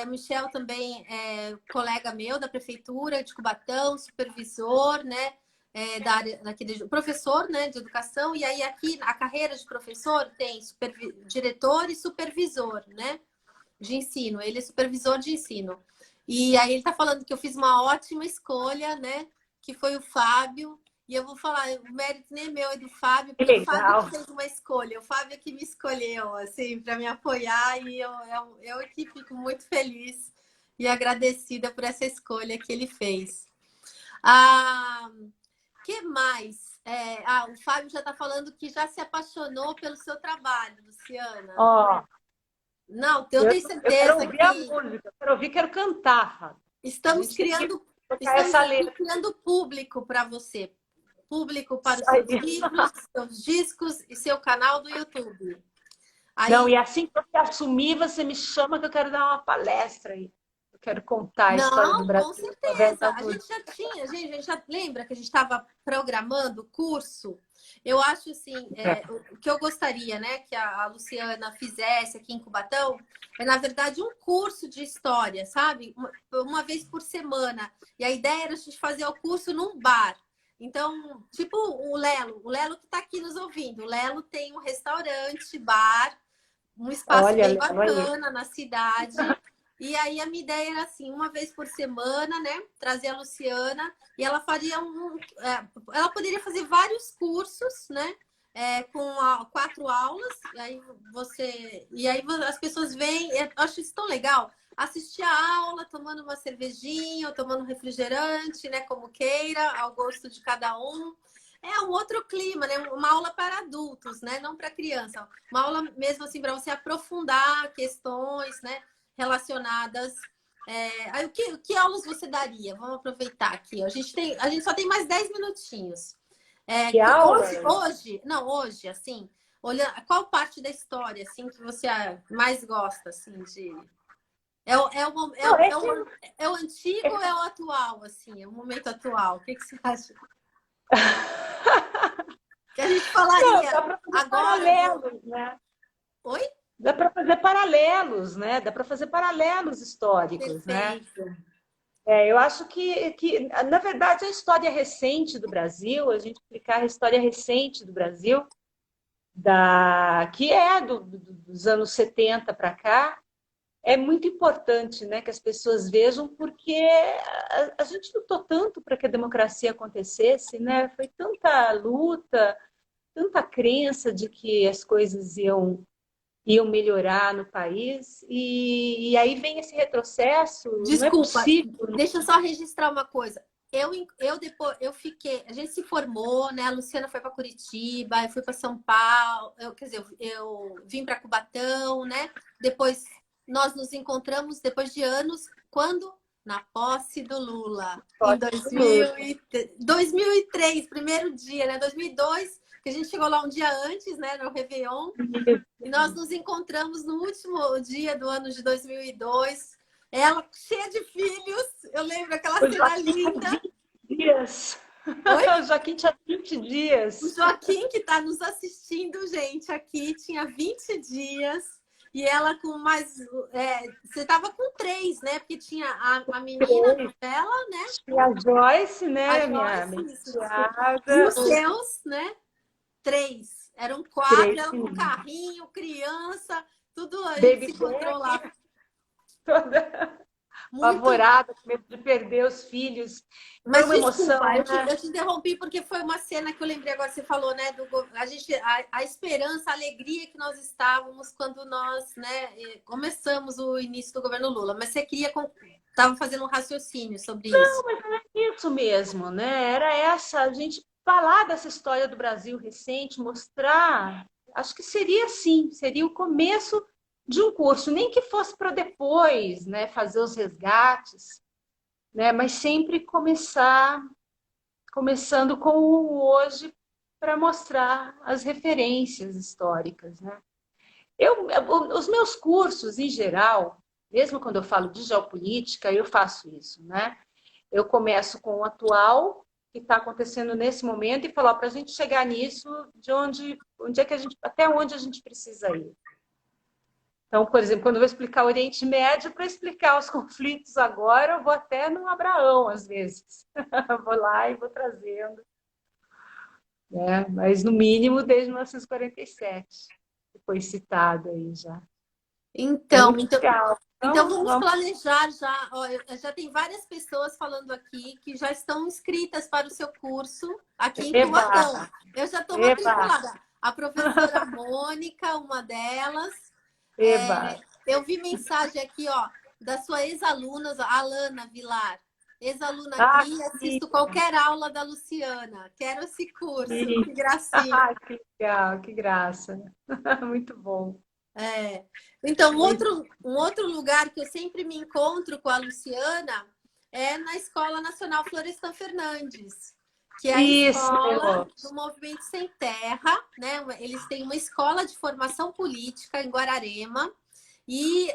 Michel também é colega meu da prefeitura de Cubatão, supervisor, né? Da área professor, né, de educação, e aí aqui a carreira de professor tem diretor e supervisor, né, de ensino. Ele é supervisor de ensino. E aí ele está falando que eu fiz uma ótima escolha, né, que foi o Fábio. E eu vou falar, o mérito nem é meu, é do Fábio, Que porque o Fábio que legal. fez uma escolha, o Fábio que me escolheu, assim, para me apoiar, e eu aqui fico muito feliz e agradecida por essa escolha que ele fez. Ah, que mais? O Fábio já está falando que já se apaixonou pelo seu trabalho, Luciana. Ó, Não, eu eu, tenho eu quero certeza ouvir a que música, quero ouvir, quero cantar, Fábio. A estamos gente tem que criando, tocar estamos essa aqui letra. criando público para você. Público para os Aí. seus livros, seus discos e seu canal do YouTube. Não, Aí, e assim que você assumir, você me chama que eu quero dar uma palestra aí. Eu quero contar a história do não, com Brasil através certeza. da A música. gente já tinha, a gente já lembra que a gente estava programando o curso. Eu acho assim, o que eu gostaria, né, que a Luciana fizesse aqui em Cubatão é, na verdade, um curso de história, sabe? Uma vez por semana. E a ideia era a gente fazer o curso num bar. Então, tipo o Lelo que está aqui nos ouvindo. O Lelo tem um restaurante, bar, um espaço Olha, bem Léo, aí. bacana na cidade. E aí a minha ideia era assim, uma vez por semana, né? Trazer a Luciana e ela faria ela poderia fazer vários cursos, né? Com 4 aulas, e aí as pessoas vêm, eu acho isso tão legal, assistir a aula, tomando uma cervejinha, ou tomando um refrigerante, né? Como queira, ao gosto de cada um. É um outro clima, né? Uma aula para adultos, né? Não para criança. Uma aula mesmo assim para você aprofundar questões, né? Relacionadas. Aí, que aulas você daria? Vamos aproveitar aqui. A gente só tem mais 10 minutinhos. Que aula? Hoje, assim, olhando, qual parte da história assim que você mais gosta, assim, de Não, é o antigo ou é o atual, assim, é o momento atual? O que você acha? Que a gente não, falaria dá para fazer agora do. paralelos, né? Oi? Dá para fazer paralelos, né? Dá para fazer paralelos históricos, né? Perfeito. Eu acho na verdade, a história recente do Brasil, a gente explicar a história recente do Brasil, que é dos anos 70 para cá, é muito importante, né, que as pessoas vejam, porque a gente lutou tanto para que a democracia acontecesse, né? Foi tanta luta, tanta crença de que as coisas iam melhorar no país, e aí vem esse retrocesso, não é Desculpa, possível. deixa eu só registrar uma coisa. Eu fiquei, a gente se formou, né? A Luciana foi para Curitiba, eu fui para São Paulo, quer dizer, eu vim para Cubatão, né? Depois nós nos encontramos depois de anos, quando? Na posse do Lula, em 2003, primeiro dia, né? 2002, que a gente chegou lá um dia antes, né? No Réveillon, e nós nos encontramos no último dia do ano de 2002. Ela cheia de filhos. Eu lembro aquela cena linda. Dias. Oi? O Joaquim tinha 20 O dias. Joaquim, que está nos assistindo, gente, aqui, tinha 20 dias. E ela com mais. Você estava com três, né? Porque tinha a menina dela, né? E a Joyce, A né, minha Joyce, isso, desculpa. E enteada, os seus, né? Três. Eram quatro, três ela com filhos. carrinho, criança, tudo a gente se Baby encontrou lá. Jack, toda Muito. apavorada, com medo de perder os filhos. Foi Mas uma desculpa, emoção, né? eu te interrompi porque foi uma cena que eu lembrei agora, você falou, né? A esperança, a alegria que nós estávamos quando nós, né, começamos o início do governo Lula. Mas você estava fazendo um raciocínio sobre isso. Isso mesmo, né? Era essa, a gente falar dessa história do Brasil recente, mostrar, acho que seria assim, seria o começo de um curso, nem que fosse para depois, né, fazer os resgates, né, mas sempre começando com o hoje para mostrar as referências históricas, né? Os meus cursos, em geral, mesmo quando eu falo de geopolítica, eu faço isso, né? Eu começo com o atual que está acontecendo nesse momento e falar para a gente chegar nisso, de onde é que a gente, até onde a gente precisa ir. Então, por exemplo, quando eu vou explicar o Oriente Médio, para explicar os conflitos agora, eu vou até no Abraão, às vezes. Vou lá e vou trazendo, né? Mas no mínimo desde 1947, que foi citado aí já. É Então, muito então, legal. então Então, vamos vamos. planejar já. Ó, já tem várias pessoas falando aqui que já estão inscritas para o seu curso aqui em Eba, Cubatão. Eu já estou eba, matriculada. A professora Mônica, uma delas. eba. Eu vi mensagem aqui, ó, da sua ex-aluna, a Alana Vilar. Ex-aluna Ah, aqui, sim, assisto qualquer aula da Luciana. Quero esse curso, sim. que gracinha. Ah, que legal, que graça. Muito bom. É. Então, Muito. um outro lugar que eu sempre me encontro com a Luciana é na Escola Nacional Florestan Fernandes, que é a Isso, escola do Movimento Sem Terra, né? Eles têm uma escola de formação política em Guararema. E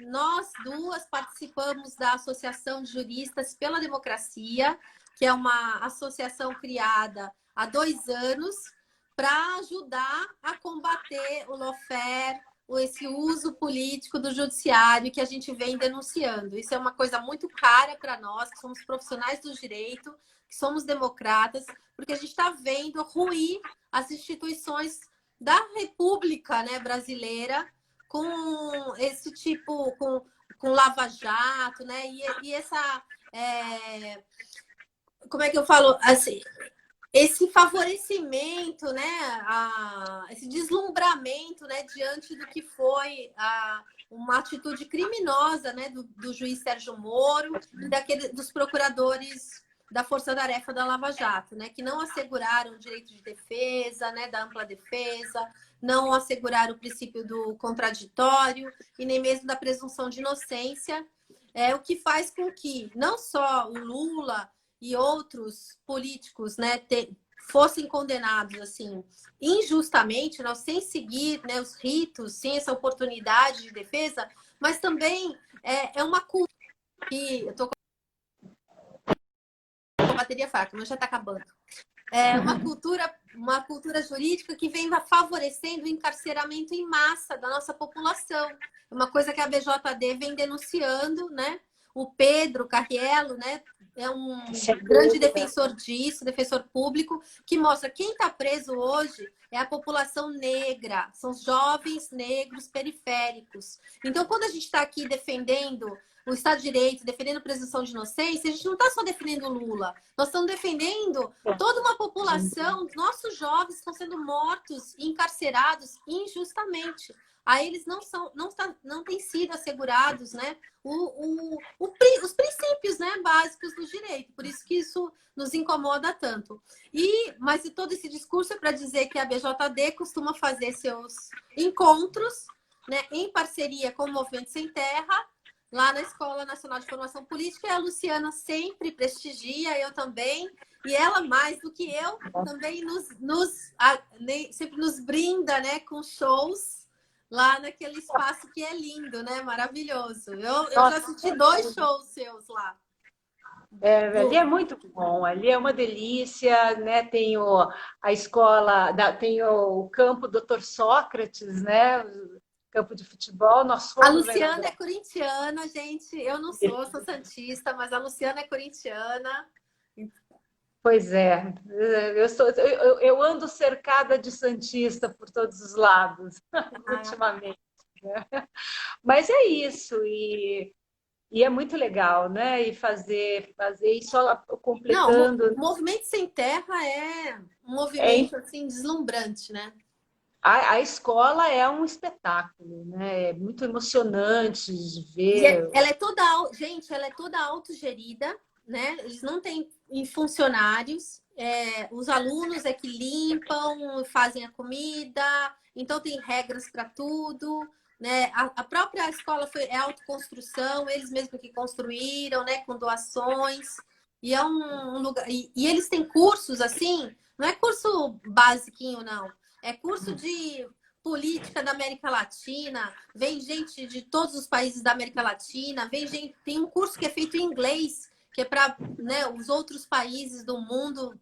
nós duas participamos da Associação de Juristas pela Democracia, que é uma associação criada há 2 anos para ajudar a combater o lawfare, esse uso político do judiciário que a gente vem denunciando. Isso é uma coisa muito cara para nós, que somos profissionais do direito, que somos democratas, porque a gente está vendo ruir as instituições da República, né, brasileira, com esse tipo, com Lava Jato, né? E essa. Como é que eu falo? Assim, esse favorecimento, né? Esse deslumbramento, né? Diante do que foi uma atitude criminosa, né? Do juiz Sérgio Moro e dos procuradores da Força-Tarefa da Lava Jato, né? Que não asseguraram o direito de defesa, né? Da ampla defesa, não asseguraram o princípio do contraditório e nem mesmo da presunção de inocência, o que faz com que não só o Lula e outros políticos, né, fossem condenados assim injustamente, não, sem seguir, né, os ritos, sem essa oportunidade de defesa, mas também é uma cultura que eu tô com a bateria fraca, mas já está acabando. É uma cultura jurídica que vem favorecendo o encarceramento em massa da nossa população. É uma coisa que a BJD vem denunciando, né? O Pedro Carriello, né, é um grande defensor disso, defensor público, que mostra quem está preso hoje é a população negra, são os jovens negros periféricos. Então, quando a gente está aqui defendendo o Estado de Direito, defendendo a presunção de inocência, a gente não está só defendendo o Lula, nós estamos defendendo toda uma população, nossos jovens estão sendo mortos e encarcerados injustamente. A eles não têm sido assegurados, né, os princípios, né, básicos do direito. Por isso que isso nos incomoda tanto. Mas todo esse discurso é para dizer que a BJD costuma fazer seus encontros, né, em parceria com o Movimento Sem Terra, lá na Escola Nacional de Formação Política, e a Luciana sempre prestigia, eu também, e ela, mais do que eu, também sempre nos brinda, né, com shows lá naquele espaço que é lindo, né? Maravilhoso. Eu já assisti 2 shows seus lá. Ali é muito bom, ali é uma delícia, né? Tem a escola, tem o campo Dr. Sócrates, né? campo de futebol, nós A fomos lá Luciana é corintiana, gente. Eu não sou, sou santista, mas a Luciana é corintiana. Pois é, eu ando cercada de santista por todos os lados, Ah, ultimamente. Mas é isso, e é muito legal, né? E fazer e só não, completando. o Movimento Sem Terra é um É, movimento assim deslumbrante, né? a escola é um espetáculo, né? É muito emocionante de E ver. ela é toda, gente, ela é toda autogerida, né? Eles não têm funcionários, os alunos é que limpam, fazem a comida, então tem regras para tudo, né? A própria escola é autoconstrução, eles mesmos que construíram, né? Com doações. E é um lugar. E eles têm cursos assim, não é curso basiquinho, não. É curso de política da América Latina, vem gente de todos os países da América Latina, vem gente, tem um curso que é feito em inglês, que é para, né, os outros países do mundo.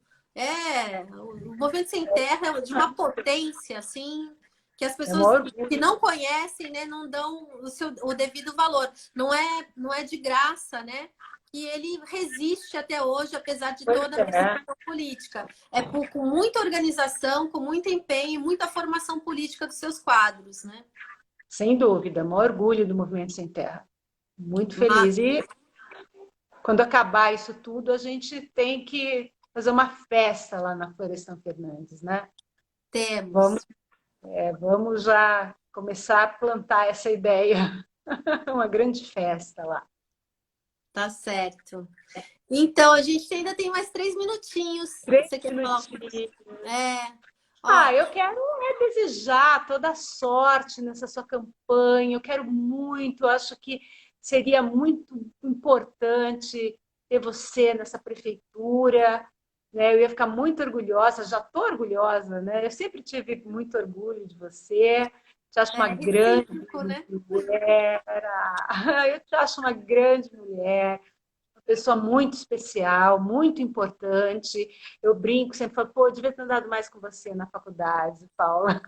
O Movimento Sem Terra é de uma potência, assim, que as É um pessoas que orgulho. não conhecem, né, não dão o devido valor. Não é de graça, né? Que ele resiste até hoje, apesar de Pois toda a é, perseguição política. Com muita organização, com muito empenho, muita formação política dos seus quadros, né? sem dúvida, um orgulho do Movimento Sem Terra. Muito Mas feliz. E quando acabar isso tudo, a gente tem que fazer uma festa lá na Florestan Fernandes, né? Vamos, temos, vamos já começar a plantar essa ideia. Uma grande festa lá. tá certo. Então, a gente ainda tem mais 3 minutinhos. Três Você quer falar? minutinhos. Ó, Eu quero desejar toda a sorte nessa sua campanha. Eu quero muito, acho que seria muito importante ter você nessa prefeitura, né? Eu ia ficar muito orgulhosa, já estou orgulhosa, né? Eu sempre tive muito orgulho de você. Te acho uma grande recíproco, né? mulher. Eu te acho uma grande mulher, pessoa muito especial, muito importante. Eu brinco, sempre falo, pô, eu devia ter andado mais com você na faculdade, Paula.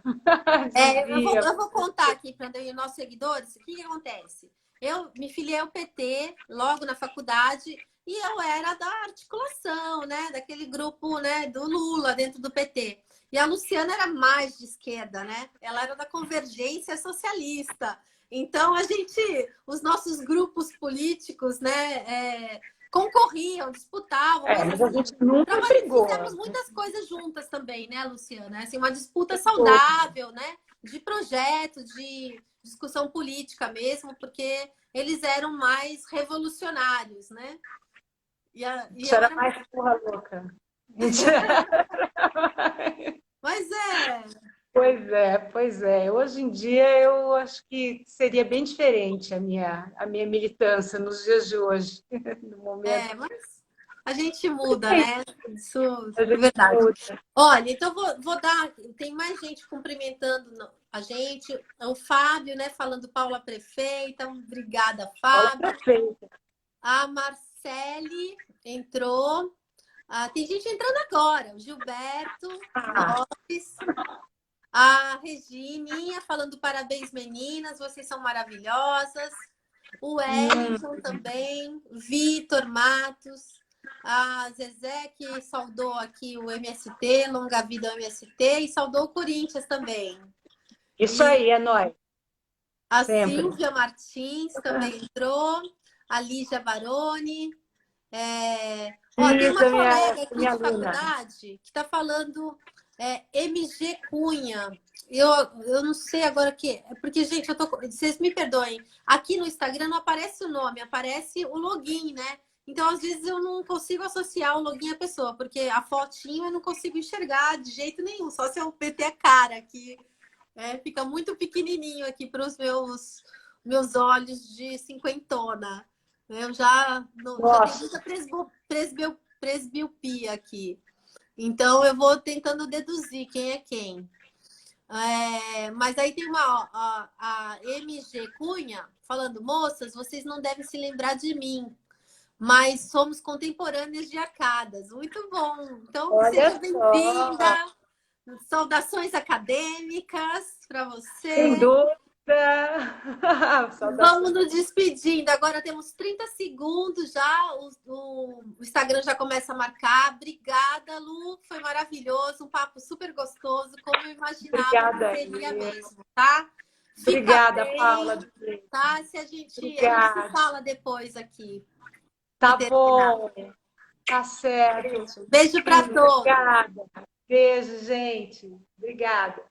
Eu vou, Devia. eu vou contar aqui para os nossos seguidores o que acontece. Eu me filiei ao PT logo na faculdade e eu era da articulação, né? Daquele grupo, né? Do Lula dentro do PT. E a Luciana era mais de esquerda, né? Ela era da Convergência Socialista. Então os nossos grupos políticos, né? Concorriam, disputavam, mas Mas a assim, gente nunca brigou. fizemos muitas coisas juntas também, né, Luciana? Assim, uma disputa saudável, né? De projeto, de discussão política mesmo, porque eles eram mais revolucionários, né? E Isso eu era era. mais porra louca. Mas é. Pois é. Hoje em dia eu acho que seria bem diferente a minha militância nos dias de hoje, no momento. Mas a gente muda, né? Isso A é gente verdade. muda. Olha, então vou dar. Tem mais gente cumprimentando a gente. O Fábio, né? Falando Paula Prefeita. Obrigada, Paula Fábio. perfeita. A Marcele entrou. Tem gente entrando agora. O Gilberto Lopes. A Regininha falando parabéns, meninas. Vocês são maravilhosas. O Wellington também. Vitor Matos. A Zezé que saudou aqui o MST, Longa Vida ao MST, e saudou o Corinthians também. Isso E aí, é nóis. a Sempre. Silvia Martins também entrou. A Lígia Baroni. Tem uma Isa, colega aqui minha de aluna. faculdade que está falando MG Cunha. Eu não sei agora o que. Porque, gente, vocês me perdoem. Aqui no Instagram não aparece o nome, aparece o login, né? Então, às vezes, eu não consigo associar o login à pessoa, porque a fotinho eu não consigo enxergar de jeito nenhum, só se eu meter a cara, que fica muito pequenininho aqui para os meus olhos de cinquentona. Eu já tenho muita presbiopia aqui. Então, eu vou tentando deduzir quem é quem. Mas aí tem a MG Cunha falando, moças, vocês não devem se lembrar de mim, mas somos contemporâneas de arcadas. Muito bom. Então, Olha seja só. bem-vinda. Saudações acadêmicas para Sem você. dúvida, Vamos nos despedindo. Agora temos 30 segundos já. O Instagram já começa a marcar. Obrigada, Lu. Foi maravilhoso. Um papo super gostoso, como eu imaginava que Obrigada. seria mesmo, tá? Fica Obrigada, bem, Paula. tá? Se a gente se Obrigada. fala depois aqui. Tá Que terminar. bom. Tá certo. Beijo. Beijo para todos. Obrigada. Beijo, gente. Obrigada.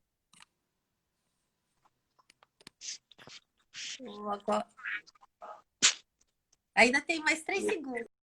Ainda tem mais 3 segundos.